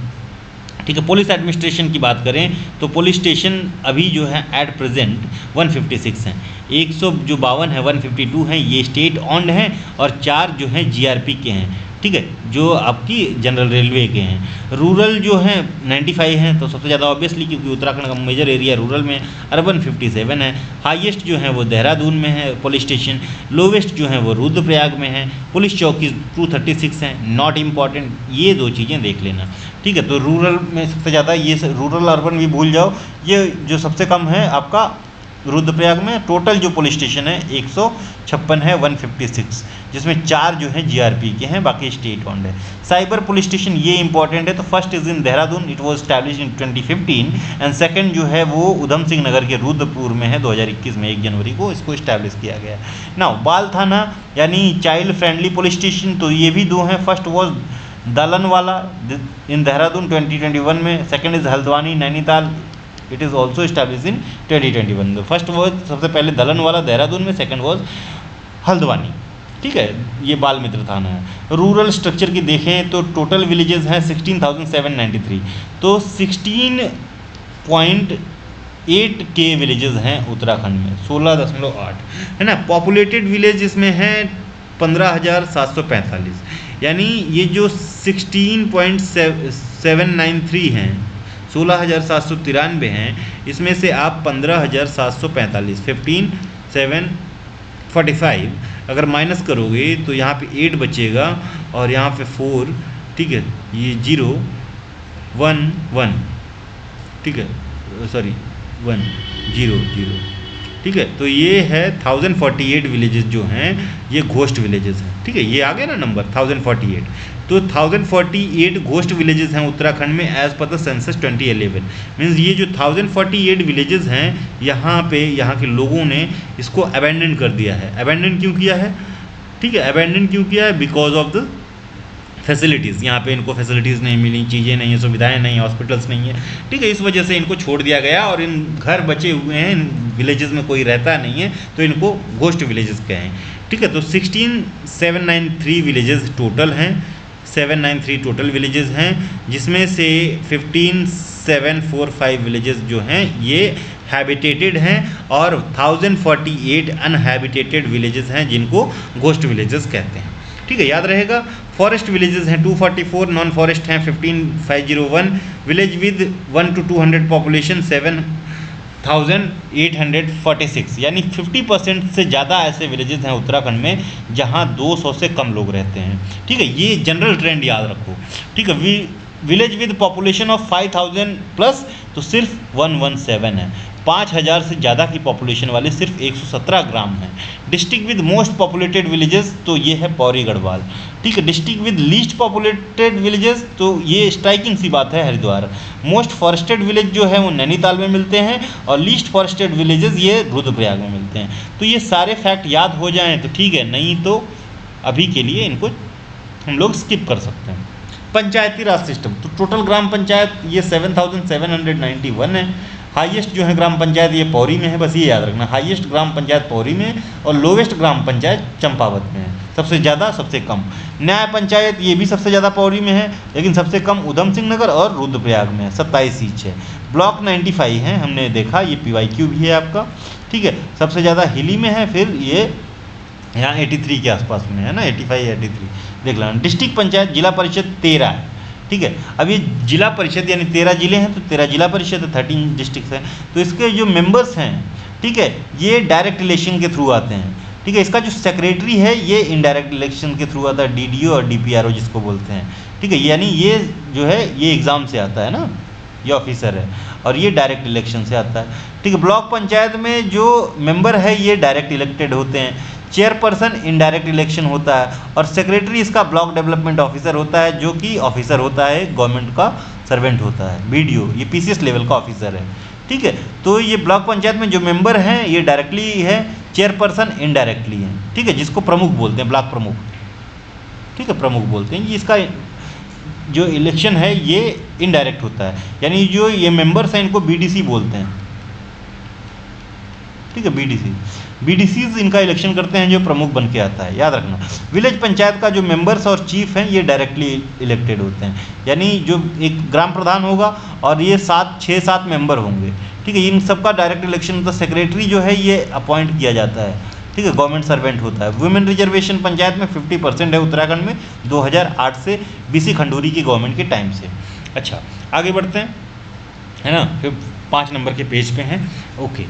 ठीक है। पुलिस एडमिनिस्ट्रेशन की बात करें तो पुलिस स्टेशन अभी जो है एट प्रेजेंट 156 हैं। 152 है, 152 हैं ये स्टेट ऑन्ड हैं और 4 जो हैं जीआरपी के हैं, ठीक है, जो आपकी जनरल रेलवे के हैं। रूरल जो हैं 95 हैं, तो सबसे ज़्यादा ऑब्वियसली क्योंकि उत्तराखंड का मेजर एरिया रूरल में। अर्बन 57 है। हाईएस्ट जो है वो देहरादून में है पुलिस स्टेशन। लोवेस्ट जो है वो रुद्रप्रयाग में है। पुलिस चौकी 236 हैं, नॉट इम्पॉर्टेंट, ये 2 चीज़ें देख लेना, ठीक है। तो रूरल में सबसे ज़्यादा ये रूरल अर्बन भी भूल जाओ, ये जो सबसे कम है आपका रुद्रप्रयाग में। टोटल जो पुलिस स्टेशन है 156 है, 156, जिसमें 4 जो हैं जीआरपी के हैं, बाकी स्टेट ऑन्ड है। साइबर पुलिस स्टेशन ये इंपॉर्टेंट है। तो first is in Dehradun, it was establish in 2015 and second जो है वो उधम सिंह नगर के रुद्रपुर में है, 2021 में 1 जनवरी को इसको स्टैब्लिश किया गया है। नाउ बाल थाना यानी चाइल्ड फ्रेंडली पुलिस स्टेशन, तो ये भी 2 हैं। फर्स्ट वॉज दलनवाला इन देहरादून 2021 में, second is Haldwani Nainital, it is also establish in 2021। First was सबसे पहले दलनवाला देहरादून में, सेकंड वॉज हल्द्वानी, ठीक है। ये बाल मित्र थाना है। रूरल स्ट्रक्चर की देखें तो टोटल विलेजेस हैं 16,793, तो 16.8 के विलेजेस हैं उत्तराखंड में, 16.8 है ना। पॉपुलेटेड विलेज इसमें हैं 15,745, यानी ये जो 16.793 हैं, 16,793 हैं, इसमें से आप 15,745 15,745 अगर माइनस करोगे तो यहाँ पे 8 बचेगा और यहाँ पे 4, ठीक है, ये 0 1 ठीक है, सॉरी 100, ठीक है। तो ये है 1048 विलेजेस जो हैं ये घोस्ट विलेजेस हैं, ठीक है। ये आ गया ना नंबर 1048। तो 1048 घोस्ट विलेजेस हैं उत्तराखंड में as per the census 2011। Means ये जो 1048 विलेजेस हैं यहाँ पे यहाँ के लोगों ने इसको अबेंडन कर दिया है। अबेंडन क्यों किया है, ठीक है, अबेंडन क्यों किया है, बिकॉज ऑफ द फैसिलिटीज़। यहाँ पे इनको फैसिलिटीज़ नहीं मिली, चीज़ें नहीं है, सुविधाएं नहीं, हॉस्पिटल्स नहीं है, ठीक है। इस वजह से इनको छोड़ दिया गया और इन घर बचे हुए हैं, इन विलेजेस में कोई रहता नहीं है, तो इनको घोस्ट विलेजेस कहें, ठीक है। तो 16793 विलेजेस टोटल हैं, 793 टोटल विलेजेस हैं, जिसमें से 15745 विलेजेस जो हैं ये हैबिटेटेड हैं और 1048 अनहैबिटेटेड विलेजेस हैं जिनको घोस्ट विलेजेस कहते हैं, ठीक है, याद रहेगा। फॉरेस्ट विलेजेस हैं 244, नॉन फॉरेस्ट हैं 15501, विलेज विद 1 to 200 पॉपुलेशन 7846, यानी 50% से ज़्यादा ऐसे विलेजेस हैं उत्तराखंड में जहां 200 से कम लोग रहते हैं, ठीक है। ये जनरल ट्रेंड याद रखो, ठीक है। Village with population of 5000 plus तो सिर्फ 117 है। 5000 से ज़्यादा की पॉपुलेशन वाले सिर्फ 117 ग्राम हैं। District with most populated villages तो ये है पौड़ी गढ़वाल, ठीक है। District with least populated villages तो ये स्ट्राइकिंग सी बात है हरिद्वार। मोस्ट फॉरेस्टेड विलेज जो है वो नैनीताल में मिलते हैं और लीस्ट फॉरेस्टेड विलेजेस ये रुद्रप्रयाग में मिलते हैं। तो ये सारे फैक्ट याद हो जाएँ तो ठीक है, नहीं तो अभी के लिए इनको हम लोग स्किप कर सकते हैं। पंचायती राज सिस्टम तो टोटल ग्राम पंचायत ये 7791 है। हाईएस्ट जो है ग्राम पंचायत ये पौरी में है, बस ये याद रखना, हाईएस्ट ग्राम पंचायत पौरी में और लोवेस्ट ग्राम पंचायत चंपावत में है, सबसे ज़्यादा सबसे कम। न्याय पंचायत ये भी सबसे ज़्यादा पौरी में है, लेकिन सबसे कम उधम सिंह नगर और रुद्रप्रयाग में है, 27 ईच है। ब्लॉक 95 है, हमने देखा, ये PYQ भी है आपका, ठीक है। सबसे ज़्यादा हिली में है, फिर ये यहाँ 83 के आसपास में है ना, 85 83 देख लेना। डिस्ट्रिक्ट पंचायत जिला परिषद 13 है, ठीक है। अब ये जिला परिषद यानी 13 जिले हैं तो 13 जिला परिषद है, 13 डिस्ट्रिक्ट हैं। तो इसके जो मेंबर्स हैं, ठीक है, ये डायरेक्ट इलेक्शन के थ्रू आते हैं, ठीक है। इसका जो सेक्रेटरी है ये इनडायरेक्ट इलेक्शन के थ्रू आता है, DDO और DPRO जिसको बोलते हैं, ठीक है। यानी ये जो है ये एग्ज़ाम से आता है ना, ये ऑफिसर है, और ये डायरेक्ट इलेक्शन से आता है, ठीक है। ब्लॉक पंचायत में जो मेंबर है ये डायरेक्ट इलेक्टेड होते हैं। चेयरपर्सन इनडायरेक्ट इलेक्शन होता है और सेक्रेटरी इसका ब्लॉक डेवलपमेंट ऑफिसर होता है, जो कि ऑफिसर होता है गवर्नमेंट का सर्वेंट होता है, BDO, ये PCS लेवल का ऑफिसर है, ठीक है। तो ये ब्लॉक पंचायत में जो मेंबर हैं ये डायरेक्टली है, चेयरपर्सन इनडायरेक्टली है, ठीक है, जिसको प्रमुख बोलते हैं, ब्लॉक प्रमुख, ठीक है, प्रमुख बोलते हैं। ये इसका जो इलेक्शन है ये इनडायरेक्ट होता है, यानी जो ये मेंबर्स हैं इनको BDC बोलते हैं, ठीक है। BDCs इनका इलेक्शन करते हैं जो प्रमुख बन के आता है, याद रखना। विलेज पंचायत का जो मेंबर्स और चीफ हैं ये डायरेक्टली इलेक्टेड होते हैं, यानी जो एक ग्राम प्रधान होगा और ये 6-7 मेंबर होंगे, ठीक है। इन सबका डायरेक्ट इलेक्शन होता है। सेक्रेटरी जो है ये अपॉइंट किया जाता है, ठीक है, गवर्नमेंट सर्वेंट होता है। वुमेन रिजर्वेशन पंचायत में 50% है उत्तराखंड में 2008 से, BC खंडूरी की गवर्नमेंट के टाइम से। अच्छा, आगे बढ़ते हैं, है ना, फिर 5 नंबर के पेज पे हैं, ओके।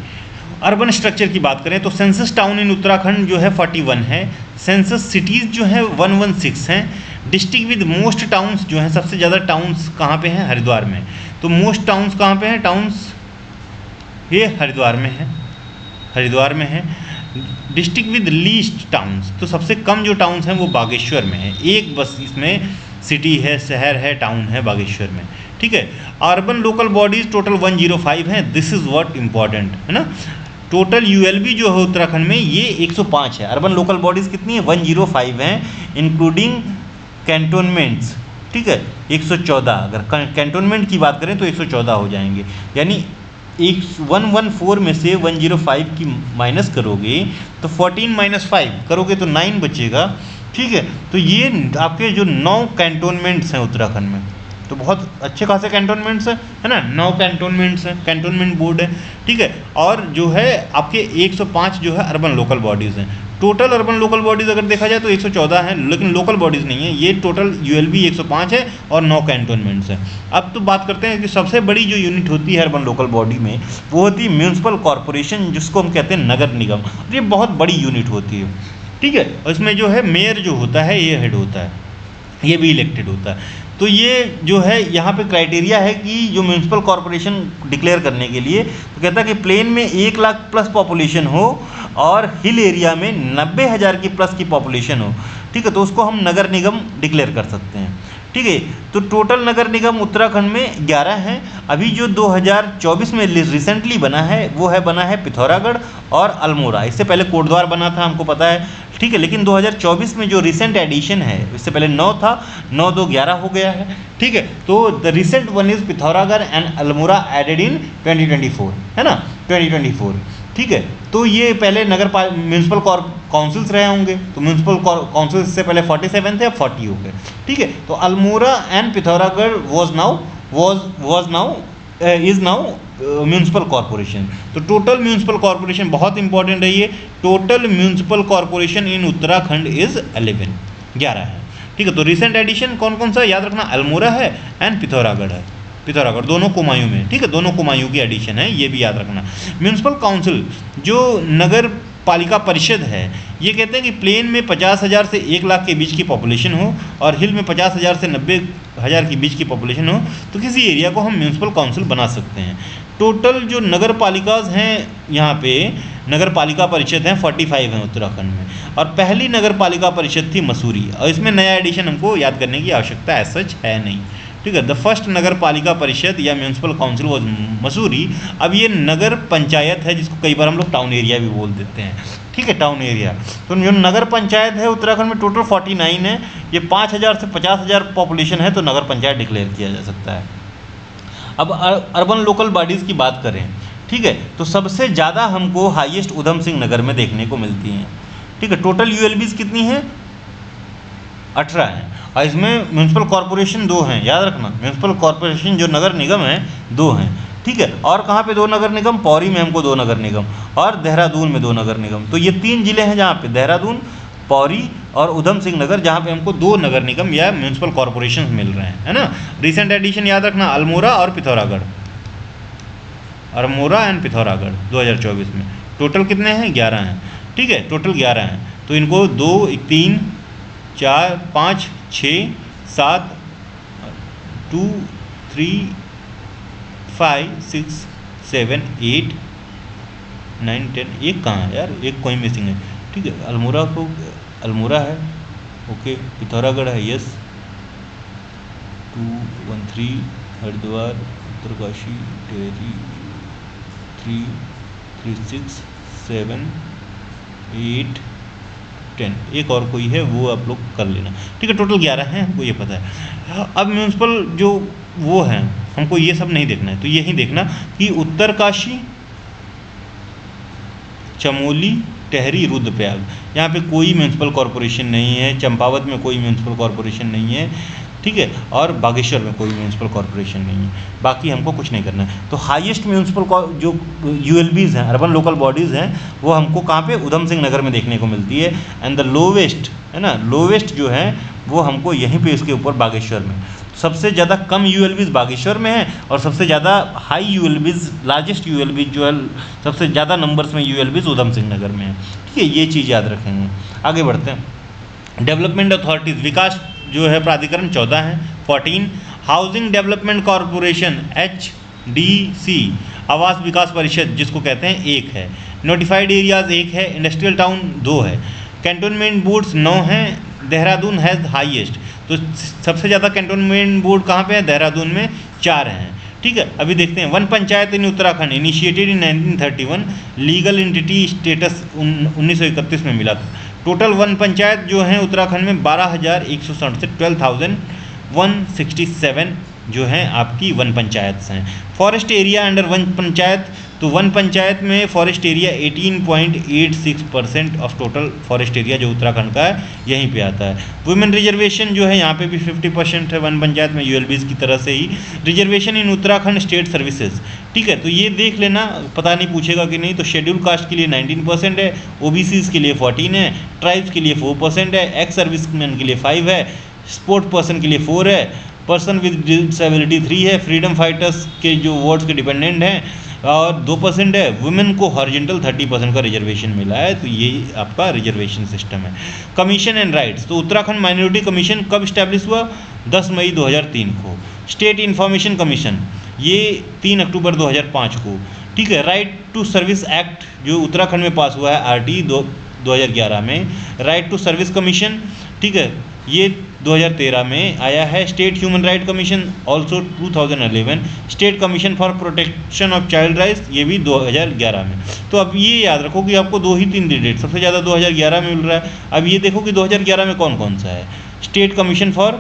अर्बन स्ट्रक्चर की बात करें तो सेंसस टाउन इन उत्तराखंड जो है 41 है, सेंसस सिटीज़ जो है 116 हैं। डिस्ट्रिक्ट विद मोस्ट टाउन्स जो हैं, सबसे ज़्यादा टाउन्स कहाँ पे हैं, हरिद्वार में। तो मोस्ट टाउन्स कहाँ पे हैं, टाउन्स ये हरिद्वार में है, हरिद्वार में है। डिस्ट्रिक्ट विद लीस्ट टाउन्स तो सबसे कम जो टाउन्स हैं वो बागेश्वर में है, एक बस इसमें सिटी है, शहर है, टाउन है बागेश्वर में, ठीक है। अर्बन लोकल बॉडीज़ टोटल 105 हैं, दिस इज़ व्हाट इम्पॉर्टेंट है ना। टोटल ULB जो है उत्तराखंड में ये 105 है। अर्बन लोकल बॉडीज़ कितनी है, 105 हैं, इंक्लूडिंग कैंटोनमेंट्स, ठीक है, 114। अगर कैंटोनमेंट की बात करें तो 114 हो जाएंगे, यानी 114 में से 105 की माइनस करोगे तो 14 - 5 करोगे तो 9 बचेगा, ठीक है। तो ये आपके जो 9 कैंटोनमेंट्स हैं उत्तराखंड में, तो बहुत अच्छे खासे कैंटोनमेंट्स हैं, है ना, 9 कैंटोनमेंट्स हैं, कैंटोनमेंट बोर्ड है, ठीक है। और जो है आपके 105 जो है अर्बन लोकल बॉडीज़ हैं। टोटल अर्बन लोकल बॉडीज़ अगर देखा जाए तो 114 हैं, लेकिन लोकल बॉडीज़ नहीं है, ये टोटल ULB 105 है और 9 कैंटोनमेंट्स हैं। अब तो बात करते हैं कि सबसे बड़ी जो यूनिट होती है अर्बन लोकल बॉडी में वो होती है म्यूनसिपल कॉरपोरेशन, जिसको हम कहते हैं नगर निगम। ये बहुत बड़ी यूनिट होती है, ठीक है। और इसमें जो है मेयर जो होता है ये हेड होता है, ये भी इलेक्टेड होता है। तो ये जो है यहाँ पे क्राइटेरिया है कि जो म्यूनसिपल कॉरपोरेशन डिक्लेयर करने के लिए, तो कहता है कि प्लेन में 1 लाख प्लस पॉपुलेशन हो और हिल एरिया में 90,000 की प्लस की पॉपुलेशन हो, ठीक है, तो उसको हम नगर निगम डिक्लेयर कर सकते हैं, ठीक है। तो टोटल नगर निगम उत्तराखंड में 11 हैं। अभी जो 2024 में रिसेंटली बना है वो बना है पिथौरागढ़ और अल्मोड़ा। इससे पहले कोटद्वार बना था, हमको पता है, ठीक है, लेकिन 2024 में जो रिसेंट एडिशन है, इससे पहले 9 था, 9 2 11 हो गया है, ठीक है। तो the recent one is Pithoragarh and Almora added in 2024, है ना, 2024, ठीक है। तो ये पहले म्यूनसिपल काउंसिल्स रहे होंगे, तो म्यूनसिपल काउंसिल से पहले 47 थे, अब 40 हो गए, ठीक है। तो Almora and Pithoragarh is now municipal corporation. तो टोटल म्यूनसिपल कॉरपोरेशन बहुत इंपॉर्टेंट है, ये total municipal corporation in Uttarakhand is 11 है, ठीक है। तो रिसेंट एडिशन कौन कौन सा याद रखना, अल्मोड़ा है एंड पिथौरागढ़ है, पिथौरागढ़ दोनों कुमायूं में, ठीक है, दोनों कुमायूं की एडिशन है, ये भी याद रखना। म्यूनसिपल काउंसिल जो नगर पालिका परिषद है, ये कहते हैं कि प्लेन में 50,000 से 1 लाख के बीच की पॉपुलेशन हो और हिल में 50,000 से 90,000 के बीच की पॉपुलेशन हो, तो किसी एरिया को हम म्यूनसिपल काउंसिल बना सकते हैं। टोटल जो नगर पालिकाज हैं यहाँ पे, नगर पालिका परिषद हैं 45 हैं उत्तराखंड में, और पहली नगर पालिका परिषद थी मसूरी, और इसमें नया एडिशन हमको याद करने की आवश्यकता एज सच है नहीं, ठीक है। द फर्स्ट नगर पालिका परिषद या म्यूनसिपल काउंसिल वॉज मसूरी। अब ये नगर पंचायत है, जिसको कई बार हम लोग टाउन एरिया भी बोल देते हैं, ठीक है, टाउन एरिया। तो जो नगर पंचायत है उत्तराखंड में टोटल 49 है, ये 5,000 से 50,000 पॉपुलेशन है, तो नगर पंचायत डिक्लेयर किया जा सकता है। अब अर्बन लोकल बॉडीज़ की बात करें, ठीक है, तो सबसे ज़्यादा हमको हाईएस्ट उधम सिंह नगर में देखने को मिलती हैं, ठीक है। टोटल यूएलबीज़ कितनी हैं, 18 हैं, और इसमें म्यूनसिपल कॉरपोरेशन 2 हैं, याद रखना, म्यूनसिपल कॉरपोरेशन जो नगर निगम है 2 हैं, ठीक है। और कहाँ पे 2 नगर निगम, पौरी में हमको 2 नगर निगम और देहरादून में 2 नगर निगम। तो ये 3 जिले हैं जहाँ पे देहरादून, पौरी और उधम सिंह नगर, जहाँ पे हमको 2 नगर निगम या म्यूनसिपल कॉरपोरेशन मिल रहे हैं, है ना। रिसेंट एडिशन याद रखना, अल्मोड़ा और पिथौरागढ़, अल्मोड़ा एंड पिथौरागढ़ 2024 में। टोटल कितने हैं, 11 हैं, ठीक है, टोटल 11 हैं। तो इनको 2 3 4 5 6 7 2 3 5 6 7 8 9 10, एक कहाँ है यार, एक कोई मिसिंग है, ठीक है। अल्मोड़ा है, ओके, पिथौरागढ़ है, यस, 2 1 3 हरिद्वार, उत्तरकाशी, टिहरी 3 3 6 7 8 10, एक और कोई है वो आप लोग कर लेना, ठीक है। टोटल 11 हैं, हमको ये पता है। अब म्यूनसिपल जो वो हैं, हमको ये सब नहीं देखना है, तो यही देखना कि उत्तरकाशी, चमोली, टिहरी, रुद्रप्रयाग, यहाँ पे कोई म्यूनसिपल कॉरपोरेशन नहीं है, चंपावत में कोई म्यूनसिपल कॉरपोरेशन नहीं है, ठीक है, और बागेश्वर में कोई म्यूनसिपल कॉरपोरेशन नहीं है। बाकी हमको कुछ नहीं करना है। तो हाईएस्ट म्यूनसिपल जो यूएलबीज़ हैं, अर्बन लोकल बॉडीज़ हैं, वो हमको कहाँ पे, उधम सिंह नगर में देखने को मिलती है। एंड द लोवेस्ट, है ना, लोवेस्ट जो है वो हमको यहीं पे इसके ऊपर बागेश्वर में। सबसे ज़्यादा कम यूएलबीज़ बागेश्वर में है, और सबसे ज़्यादा हाई यूएलबीज़, लार्जेस्ट यूएलबीज़ जो है, सबसे ज़्यादा नंबर्स में यूएलबीज़ उधम सिंह नगर में है, ठीक है। ये चीज़ याद रखेंगे। आगे बढ़ते हैं। डेवलपमेंट अथॉरिटीज़, विकास जो है प्राधिकरण 14 है। 14 हाउसिंग डेवलपमेंट कॉरपोरेशन HDC, आवास विकास परिषद जिसको कहते हैं 1 है। नोटिफाइड एरियाज़ 1 है। इंडस्ट्रियल टाउन 2 है। कैंटोनमेंट बोर्ड्स 9 हैं। देहरादून हैज़ हाईएस्ट, तो सबसे ज़्यादा कैंटोनमेंट बोर्ड कहाँ पे है, देहरादून में 4 हैं, ठीक है। अभी देखते हैं। One panchayat in Uttarakhand initiated in 1931, legal entity status 1931 में मिला था। टोटल वन पंचायत जो हैं उत्तराखंड में 12,167, 12,167 जो हैं आपकी वन पंचायत हैं। Forest area under one panchayat, तो वन पंचायत में forest area 18.86% of total forest area जो उत्तराखंड का है यहीं पे आता है। वुमेन रिजर्वेशन जो है यहाँ पे भी 50% है वन पंचायत में, यूएलबीज़ की तरह से ही। Reservation in Uttarakhand state services, ठीक है, तो ये देख लेना, पता नहीं पूछेगा कि नहीं। तो शेड्यूल कास्ट के लिए 19% है, ओबीसीज के लिए 14 है, ट्राइब्स के लिए 4% है, एक्स सर्विसमैन के लिए 5 है, स्पोर्ट पर्सन के लिए 4 है, पर्सन विद डिसेबिलिटी 3 है, फ्रीडम फाइटर्स के जो वार्ड्स के डिपेंडेंट हैं और 2% है वुमेन को हॉरिजॉन्टल 30% का रिजर्वेशन मिला है। तो ये आपका रिजर्वेशन सिस्टम है। कमीशन एंड राइट्स, तो उत्तराखंड माइनॉरिटी कमीशन कब इस्टेब्लिश हुआ? 10 मई 2003 को। स्टेट इन्फॉर्मेशन कमीशन ये 3 अक्टूबर 2005 को। ठीक है। राइट टू सर्विस एक्ट जो उत्तराखंड में पास हुआ है RT 2011 में। राइट टू सर्विस कमीशन, ठीक है, ये 2013 में आया है। State human right commission also 2011। State commission for protection of child rights ये भी 2011 में। तो अब ये याद रखो कि आपको 2 ही 3 डेट सबसे ज़्यादा 2011 में मिल रहा है। अब ये देखो कि 2011 में कौन कौन सा है। State commission for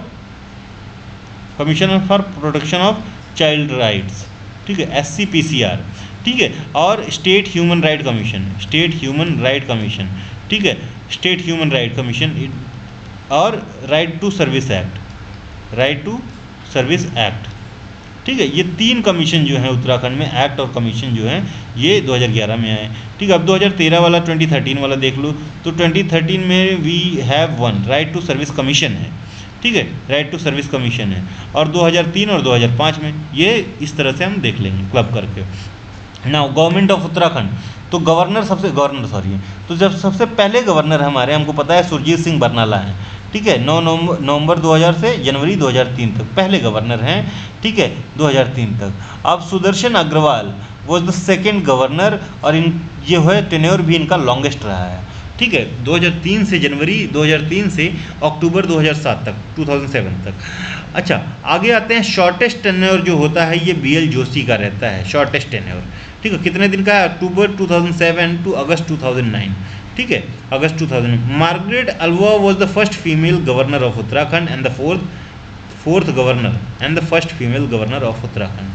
protection of child rights, ठीक है, SCPCR, ठीक है, और स्टेट ह्यूमन राइट कमीशन, ठीक है, स्टेट ह्यूमन राइट कमीशन और राइट टू सर्विस एक्ट, ठीक है। ये 3 कमीशन जो है उत्तराखंड में, एक्ट और कमीशन जो है ये 2011 में आए। ठीक है। अब 2013 वाला 2013 वाला देख लो, तो 2013 में we have 1 right to service commission है, ठीक है, राइट टू सर्विस कमीशन है। और 2003 और 2005 में ये इस तरह से हम देख लेंगे क्लब करके। नाउ गवर्नमेंट ऑफ उत्तराखंड, तो तो जब सबसे पहले गवर्नर हमारे, हमको पता है सुरजीत सिंह बरनाला हैं, ठीक है, 9 नवंबर 2000 से जनवरी 2003 तक पहले गवर्नर हैं, ठीक है, 2003 तक। अब Sudarshan Agarwal was the second governor और ये है टेन्योर भी इनका लॉन्गेस्ट रहा है, ठीक है, 2003 से जनवरी 2003 से अक्टूबर 2007 तक 2007 तक। अच्छा, आगे आते हैं। शॉर्टेस्ट टेन्योर जो होता है ये BL जोशी का रहता है, शॉर्टेस्ट टेन्योर, ठीक है। कितने दिन का है? अक्टूबर 2007 टू अगस्त 2009, ठीक है, अगस्त 2000। Margaret Alva was the first female governor of Uttarakhand and the fourth governor and the first female governor of Uttarakhand.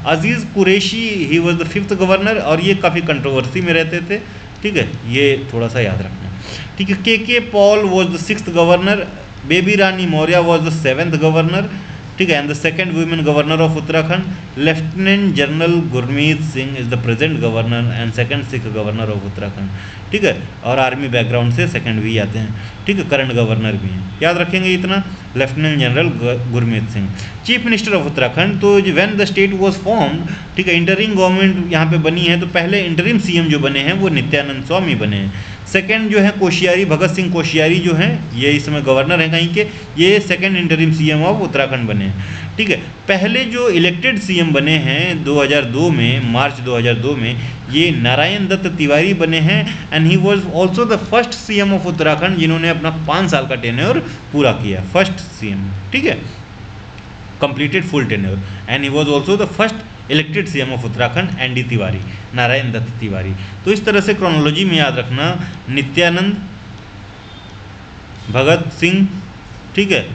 Aziz Qureshi he was the 5th governor, और ये काफ़ी कंट्रोवर्सी में रहते थे, ठीक है, ये थोड़ा सा याद रखना, ठीक है। KK Paul was the 6th governor. Baby Rani Maurya was the 7th governor, ठीक है, and the second women governor of Uttarakhand. Lieutenant general Gurmeet Singh is the present governor and second Sikh governor of Uttarakhand, ठीक है, और आर्मी बैकग्राउंड से सेकेंड भी आते हैं, ठीक है, करंट गवर्नर भी हैं, याद रखेंगे इतना, lieutenant general Gurmeet Singh. Chief minister of Uttarakhand, तो when the state was formed, ठीक है, इंटरिम गवर्नमेंट यहाँ पे बनी है, तो पहले इंटरिम CM जो बने हैं वो नित्यानंद स्वामी बने हैं। सेकंड जो है कोश्यारी, भगत सिंह कोश्यारी जो हैं, ये इस समय गवर्नर हैं कहीं के, ये second interim CM of Uttarakhand बने हैं, ठीक है। पहले जो इलेक्टेड CM बने हैं 2002 में, मार्च 2002 में, ये नारायण दत्त तिवारी बने हैं and he was also the first CM of Uttarakhand जिन्होंने अपना 5 साल का टेन्योर पूरा किया, फर्स्ट CM, ठीक है, completed full tenure, and he was also the first elected CM of Uttarakhand ND Tiwari, Narayan Dutt Tiwari. तो इस तरह से क्रोनोलॉजी में याद रखना, नित्यानंद, भगत सिंह, ठीक है,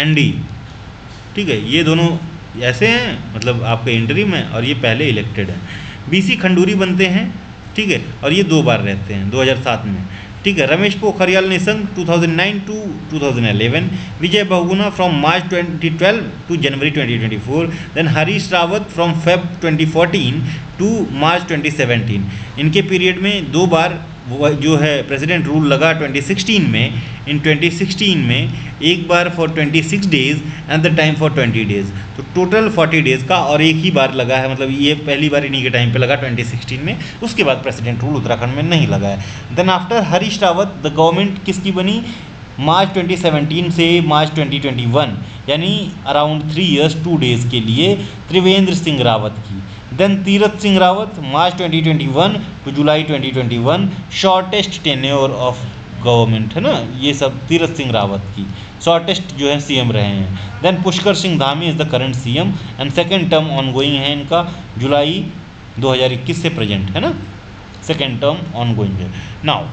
ND, ठीक है, ये दोनों ऐसे हैं, मतलब आपके इंटरिम है और ये पहले इलेक्टेड हैं। BC खंडूरी बनते हैं, ठीक है, और ये 2 बार रहते हैं 2007 में, ठीक है। Ramesh Pokhriyal Nishank 2009 to 2011। Vijay Bahuguna from March 2012 to January 2024। Then Harish Rawat from Feb 2014 to March 2017। इनके पीरियड में 2 बार जो है प्रेसिडेंट रूल लगा 2016 में। इन 2016 में एक बार for 26 days and the time for 20 days, तो टोटल 40 डेज का, और एक ही बार लगा है, मतलब ये पहली बार इन्हीं के टाइम पे लगा 2016 में, उसके बाद प्रेसिडेंट रूल उत्तराखंड में नहीं लगा है। Then after Harish Rawat the government किसकी बनी? मार्च 2017 से मार्च 2021, यानी अराउंड 3 years 2 days के लिए त्रिवेंद्र सिंह रावत की। Then Tirath Singh Rawat March 2021 to July 2021, shortest tenure of government है ना, ये सब तीरथ सिंह रावत की शॉर्टेस्ट जो है CM रहे हैं। Then Pushkar Singh Dhami is the current CM and second term ongoing है इनका, जुलाई 2021 से प्रेजेंट है ना, सेकेंड टर्म ऑन गोइंग है। Now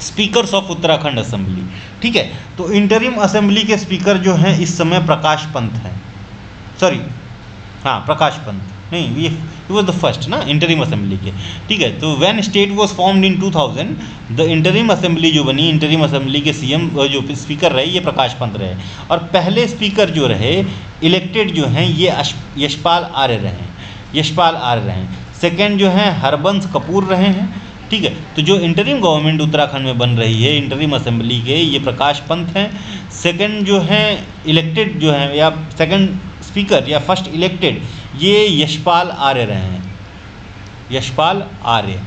speakers of Uttarakhand assembly, ठीक है, तो इंटरिम असेंबली के स्पीकर जो हैं इस समय प्रकाश पंत हैं, प्रकाश पंत नहीं, ये वॉज द फर्स्ट ना इंटरिम असेंबली के, ठीक है। तो when state was formed in 2000, the interim assembly जो बनी, इंटरिम असेंबली के CM जो स्पीकर रहे ये प्रकाश पंत रहे, और पहले स्पीकर जो रहे इलेक्टेड जो हैं ये यशपाल आर्य रहे। सेकेंड जो हैं हरबंस कपूर रहे हैं, ठीक है। तो जो इंटरिम गवर्नमेंट उत्तराखंड में बन रही है इंटरिम असेंबली के, ये प्रकाश पंत हैं। सेकंड जो हैं इलेक्टेड जो हैं, या सेकंड स्पीकर या फर्स्ट इलेक्टेड, ये यशपाल आर्य रहे हैं, यशपाल आर्य,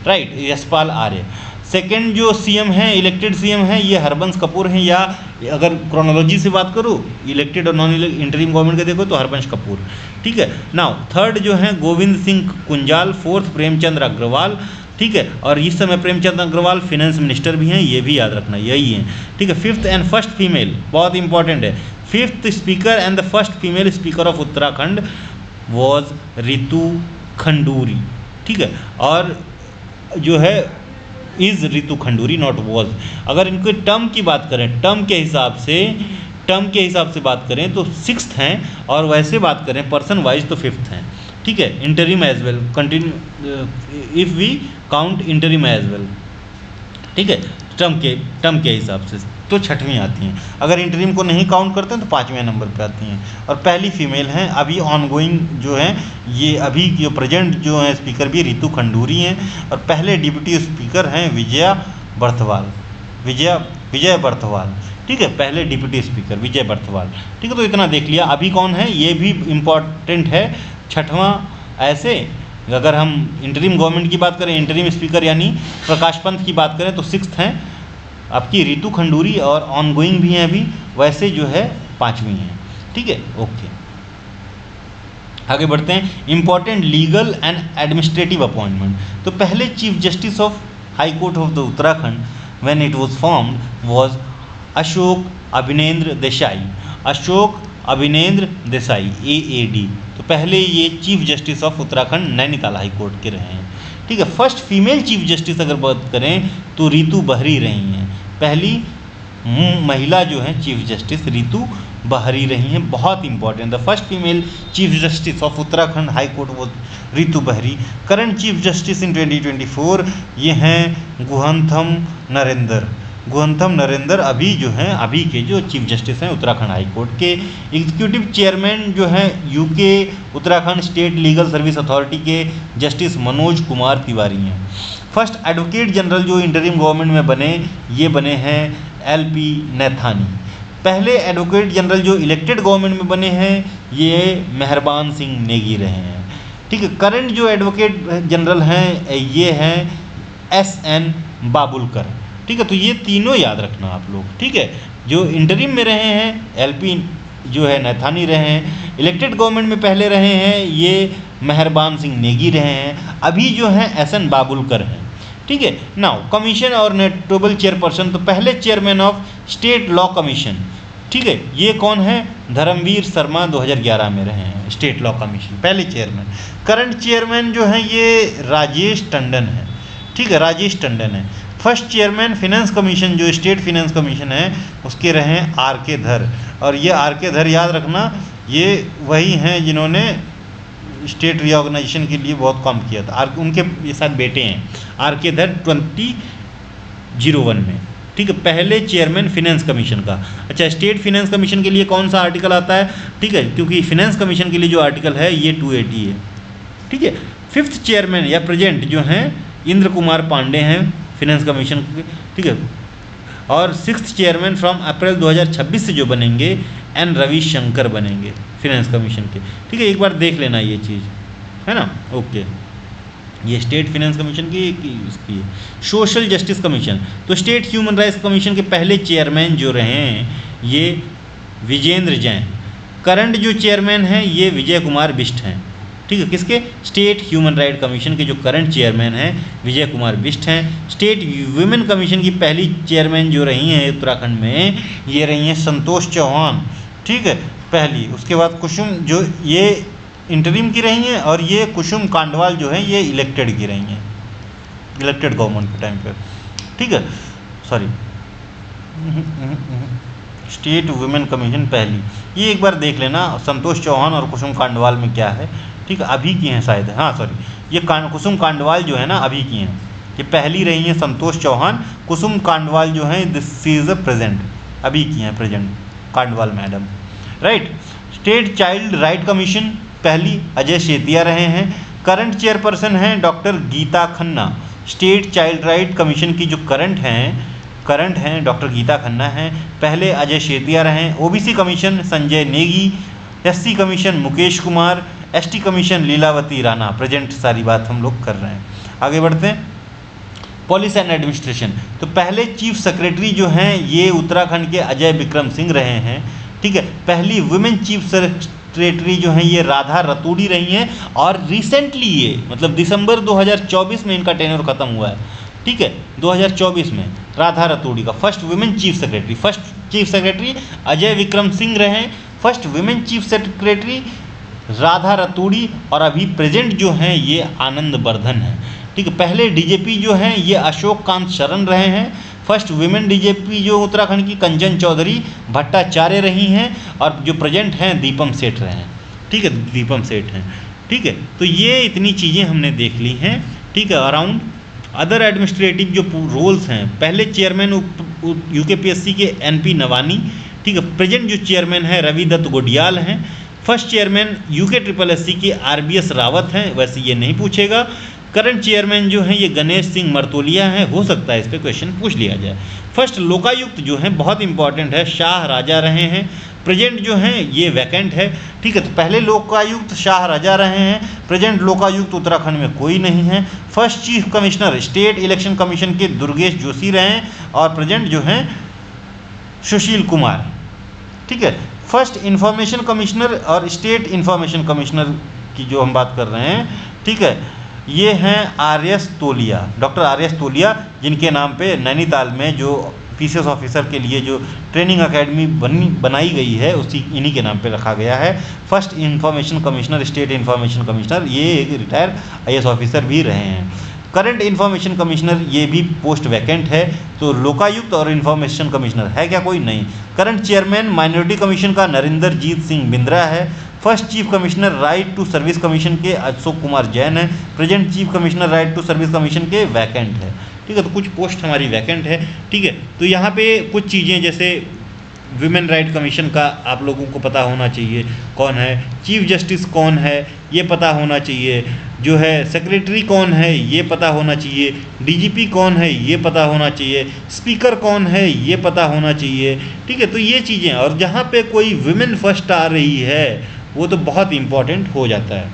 राइट, यशपाल आर्य। सेकंड जो सीएम हैं, इलेक्टेड सीएम हैं, ये हरबंस कपूर हैं, या अगर क्रोनोलॉजी से बात करूँ इलेक्टेड और नॉन इंटरिम गवर्नमेंट का देखो तो हरबंस कपूर, ठीक है। नाउ थर्ड जो है गोविंद सिंह कुंजाल, फोर्थ प्रेमचंद्र अग्रवाल, ठीक है। और इस समय प्रेमचंद्र अग्रवाल फिनेंस मिनिस्टर भी हैं, ये भी याद रखना, यही है, ठीक है। फिफ्थ एंड फर्स्ट फीमेल, बहुत इंपॉर्टेंट है, fifth speaker and the first female speaker of Uttarakhand was Ritu Khanduri, ठीक है। और जो है is Ritu Khanduri, not was. अगर इनके टर्म की बात करें, टर्म के हिसाब से बात करें तो सिक्स्थ हैं, और वैसे बात करें पर्सन वाइज तो फिफ्थ हैं, ठीक है। Interim as well, continue if we count interim as well, ठीक है, टर्म के हिसाब से तो छठवीं आती हैं। अगर इंटरिम को नहीं काउंट करते हैं तो पाँचवें नंबर पे आती हैं। और पहली फीमेल हैं, अभी ऑनगोइंग जो हैं, ये अभी जो प्रेजेंट जो हैं स्पीकर भी रितु खंडूरी हैं, और पहले डिप्टी स्पीकर हैं विजय बर्थवाल, ठीक है, पहले डिप्टी स्पीकर विजय बर्थवाल, ठीक है। तो इतना देख लिया। अभी कौन है ये भी इम्पॉर्टेंट है, छठवां। ऐसे अगर हम इंटरिम गवर्नमेंट की बात करें, इंटरिम स्पीकर यानी प्रकाश पंत की बात करें तो सिक्स्थ हैं आपकी रितु खंडूरी, और ऑनगोइंग भी हैं अभी, वैसे जो है पाँचवीं हैं, ठीक है, ओके। आगे बढ़ते हैं, important legal and administrative appointment. तो पहले chief justice of high court of the Uttarakhand when it was formed was Ashok Abhinendra Desai, AAD। तो पहले ये chief justice of Uttarakhand Nainital high court के रहे हैं, ठीक है। फर्स्ट फीमेल चीफ जस्टिस अगर बात करें तो रितु बहरी रही हैं, पहली महिला जो है चीफ जस्टिस रितु बहरी रही हैं, बहुत important. The first female chief justice of Uttarakhand high court वो रितु बहरी। करंट चीफ जस्टिस इन 2024 ये हैं गुहनथम नरेंद्र अभी जो हैं, अभी के जो चीफ जस्टिस हैं उत्तराखंड हाई कोर्ट के। एग्जीक्यूटिव चेयरमैन जो हैं UK Uttarakhand state legal service authority के जस्टिस मनोज कुमार तिवारी हैं। फर्स्ट एडवोकेट जनरल जो इंटरिम गवर्नमेंट में बने, ये बने हैं LP नैथानी। पहले एडवोकेट जनरल जो इलेक्टेड गवर्नमेंट में बने हैं ये मेहरबान सिंह नेगी रहे हैं, ठीक है। करंट जो एडवोकेट जनरल हैं ये हैं SN बाबुलकर, ठीक है। तो ये तीनों याद रखना आप लोग, ठीक है। जो इंटरिम में रहे हैं LP जो है नैथानी रहे हैं, इलेक्टेड गवर्नमेंट में पहले रहे हैं ये मेहरबान सिंह नेगी रहे हैं, अभी जो हैं SN बाबुलकर हैं, ठीक है। नाउ कमीशन और नोटेबल चेयरपर्सन, तो पहले chairman of state law commission, ठीक है, ये कौन है, धर्मवीर शर्मा 2011 में रहे हैं स्टेट लॉ कमीशन पहले चेयरमैन। करंट चेयरमैन जो हैं ये राजेश टंडन है, ठीक है, राजेश टंडन है। फर्स्ट चेयरमैन फिनेंस कमीशन जो स्टेट फिनेंस कमीशन है उसके रहे हैं RK धर, और ये RK धर याद रखना, ये वही हैं जिन्होंने स्टेट रीऑर्गेनाइजेशन के लिए बहुत काम किया था, उनके ये साथ बेटे हैं RK धर 2001 में, ठीक है, पहले चेयरमैन फिनेंस कमीशन का। अच्छा, स्टेट फिनेंस कमीशन के लिए कौन सा आर्टिकल आता है, ठीक है, क्योंकि फिनेंस कमीशन के लिए जो आर्टिकल है ये 280 है, ठीक है। फिफ्थ चेयरमैन या प्रेजेंट जो हैं इंद्र कुमार पांडे हैं फिनेंस कमीशन के, ठीक है। और सिक्स्थ चेयरमैन फ्रॉम अप्रैल 2026 से जो बनेंगे N रविशंकर बनेंगे फिनेंस कमीशन के, ठीक है। एक बार देख लेना ये चीज़, है ना, ओके। ये स्टेट फिनेंस कमीशन की इसकी है। सोशल जस्टिस कमीशन, तो स्टेट ह्यूमन राइट्स कमीशन के पहले चेयरमैन जो रहे हैं ये विजेंद्र जैन। करंट जो चेयरमैन हैं ये विजय कुमार बिष्ट हैं, ठीक है। किसके, स्टेट ह्यूमन राइट कमीशन के जो करंट चेयरमैन हैं विजय कुमार बिष्ट हैं। स्टेट वुमेन कमीशन की पहली चेयरमैन जो रही हैं उत्तराखंड में ये रही हैं संतोष चौहान, ठीक है, पहली। उसके बाद कुसुम जो ये इंटरिम की रही हैं, और ये कुसुम कांडवाल जो है ये इलेक्टेड की रही हैं, इलेक्टेड गवर्नमेंट के टाइम पर, ठीक है, सॉरी स्टेट वुमेन कमीशन पहली। ये एक बार देख लेना संतोष चौहान और कुसुम कांडवाल में क्या है, ठीक है, अभी की हैं शायद, हाँ सॉरी, ये कुसुम कांडवाल जो है ना अभी की हैं, ये पहली रही हैं संतोष चौहान, कुसुम कांडवाल जो हैं दिस इज प्रेजेंट, अभी की हैं present Kandwal madam, right. State child right commission पहली अजय शेतिया रहे हैं। करंट चेयरपर्सन हैं doctor Geeta Khanna. State child right commission की जो करंट हैं डॉक्टर गीता खन्ना हैं, पहले अजय शेतिया रहे हैं। OBC commission Sanjay Negi, SC commission Mukesh Kumar, ST commission Lilavati Rana, present सारी बात हम लोग कर रहे हैं। आगे बढ़ते हैं। पॉलिसी एंड एडमिनिस्ट्रेशन, तो पहले चीफ सेक्रेटरी जो हैं ये उत्तराखंड के अजय विक्रम सिंह रहे हैं, ठीक है। पहली वुमेन चीफ सेक्रेटरी जो हैं ये राधा रतूड़ी रही हैं, और रिसेंटली ये मतलब दिसंबर 2024 में इनका टेन्योर खत्म हुआ है, ठीक है। 2024 में राधा रतूड़ी का first women chief secretary, first chief secretary Ajay Vikram Singh रहे, first women chief secretary Radha Raturi, और अभी प्रेजेंट जो हैं ये आनंद वर्धन हैं, ठीक है। पहले डीजीपी जो हैं ये अशोक कांत शरण रहे हैं, फर्स्ट वुमेन डीजीपी जो उत्तराखंड की कंचन चौधरी भट्टाचार्य रही हैं, और जो प्रेजेंट हैं दीपम सेठ रहे हैं, ठीक है, दीपम सेठ हैं, ठीक है। तो ये इतनी चीज़ें हमने देख ली हैं, ठीक है। अराउंड अदर एडमिनिस्ट्रेटिव जो रोल्स हैं, पहले चेयरमैन यूकेपीएससी के एनपी नवानी, ठीक है। प्रेजेंट जो चेयरमैन है रवि दत्त गोडियाल हैं। फर्स्ट चेयरमैन यूके के आरबीएस रावत हैं, वैसे ये नहीं पूछेगा। करंट चेयरमैन जो हैं ये गणेश सिंह मरतोलिया हैं, हो सकता है इस पर क्वेश्चन पूछ लिया जाए। फर्स्ट लोकायुक्त जो हैं बहुत इंपॉर्टेंट है, शाह राजा रहे हैं, प्रेजेंट जो हैं ये वैकेंट है, ठीक है। तो पहले लोकायुक्त शाह राजा रहे हैं, प्रेजेंट लोकायुक्त उत्तराखंड में कोई नहीं है। First chief commissioner state election commission के दुर्गेश जोशी रहे हैं, और प्रेजेंट जो हैं सुशील कुमार, ठीक है। फर्स्ट इंफॉर्मेशन कमिश्नर और स्टेट इंफॉर्मेशन कमिश्नर की जो हम बात कर रहे हैं, ठीक है, ये हैं आर.एस. तोलिया, डॉक्टर आर.एस. तोलिया, जिनके नाम पे नैनीताल में जो पीसीएस ऑफिसर के लिए जो ट्रेनिंग एकेडमी बनाई गई है उसी इन्हीं के नाम पे रखा गया है। First information commissioner state information commissioner, ये एक रिटायर्ड आईएएस ऑफिसर भी रहे हैं। करंट इंफॉर्मेशन कमिश्नर ये भी पोस्ट वैकेंट है। तो लोकायुक्त और इंफॉर्मेशन कमिश्नर है क्या कोई? नहीं। करंट चेयरमैन माइनॉरिटी कमीशन का नरेंद्र जीत सिंह बिंद्रा है। First chief commissioner right to service commission के अशोक कुमार जैन है। Present chief commissioner right to service commission के वैकेंट है, ठीक है। तो कुछ पोस्ट हमारी वैकेंट है, ठीक है। तो यहाँ पे कुछ चीज़ें जैसे विमेन राइट कमीशन का आप लोगों को पता होना चाहिए कौन है, चीफ जस्टिस कौन है ये पता होना चाहिए, जो है सेक्रेटरी कौन है ये पता होना चाहिए, डीजीपी कौन है ये पता होना चाहिए, स्पीकर कौन है ये पता होना चाहिए, ठीक है। तो ये चीज़ें, और जहाँ पे कोई विमेन फर्स्ट आ रही है वो तो बहुत इम्पॉर्टेंट हो जाता है,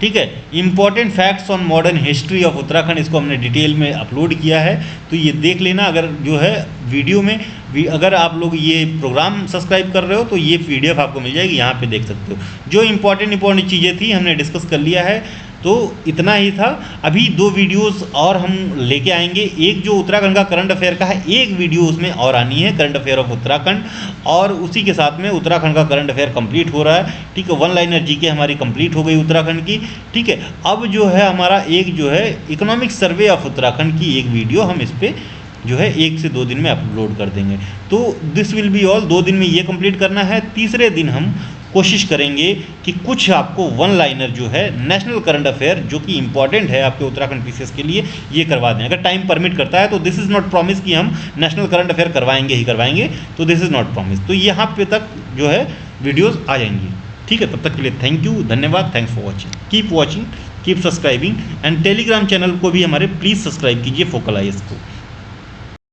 ठीक है। Important facts on modern history of Uttarakhand, इसको हमने डिटेल में अपलोड किया है, तो ये देख लेना। अगर जो है वीडियो में भी अगर आप लोग ये प्रोग्राम सब्सक्राइब कर रहे हो तो ये पीडीएफ आपको मिल जाएगी, यहाँ पे देख सकते हो। जो इंपॉर्टेंट चीज़ें थी हमने डिस्कस कर लिया है, तो इतना ही था। अभी 2 वीडियोस और हम लेके आएंगे। एक जो उत्तराखंड का करंट अफेयर का है, एक वीडियो उसमें और आनी है, करंट अफेयर ऑफ उत्तराखंड, और उसी के साथ में उत्तराखंड का करंट अफेयर कंप्लीट हो रहा है, ठीक है। 1 लाइनर जीके हमारी कंप्लीट हो गई उत्तराखंड की, ठीक है। अब जो है हमारा एक जो है इकोनॉमिक सर्वे ऑफ उत्तराखंड की एक वीडियो हम इस पर जो है 1 से 2 दिन में अपलोड कर देंगे। तो दिस विल बी ऑल। 2 दिन में ये कंप्लीट करना है। तीसरे दिन हम कोशिश करेंगे कि कुछ आपको 1 लाइनर जो है नेशनल करंट अफेयर जो कि इंपॉर्टेंट है आपके उत्तराखंड पीसीएस के लिए, ये करवा दें। अगर टाइम परमिट करता है तो दिस इज़ नॉट प्रॉमिस कि हम नेशनल करंट अफेयर करवाएंगे ही करवाएंगे, तो दिस इज़ नॉट प्रॉमिस। तो यहाँ पे तक जो है वीडियोज़ आ जाएंगी, ठीक है। तब तक के लिए थैंक यू, धन्यवाद, thanks for watching, keep subscribing, and Telegram channel को भी हमारे प्लीज़ सब्सक्राइब कीजिए फोकल आईएएस को।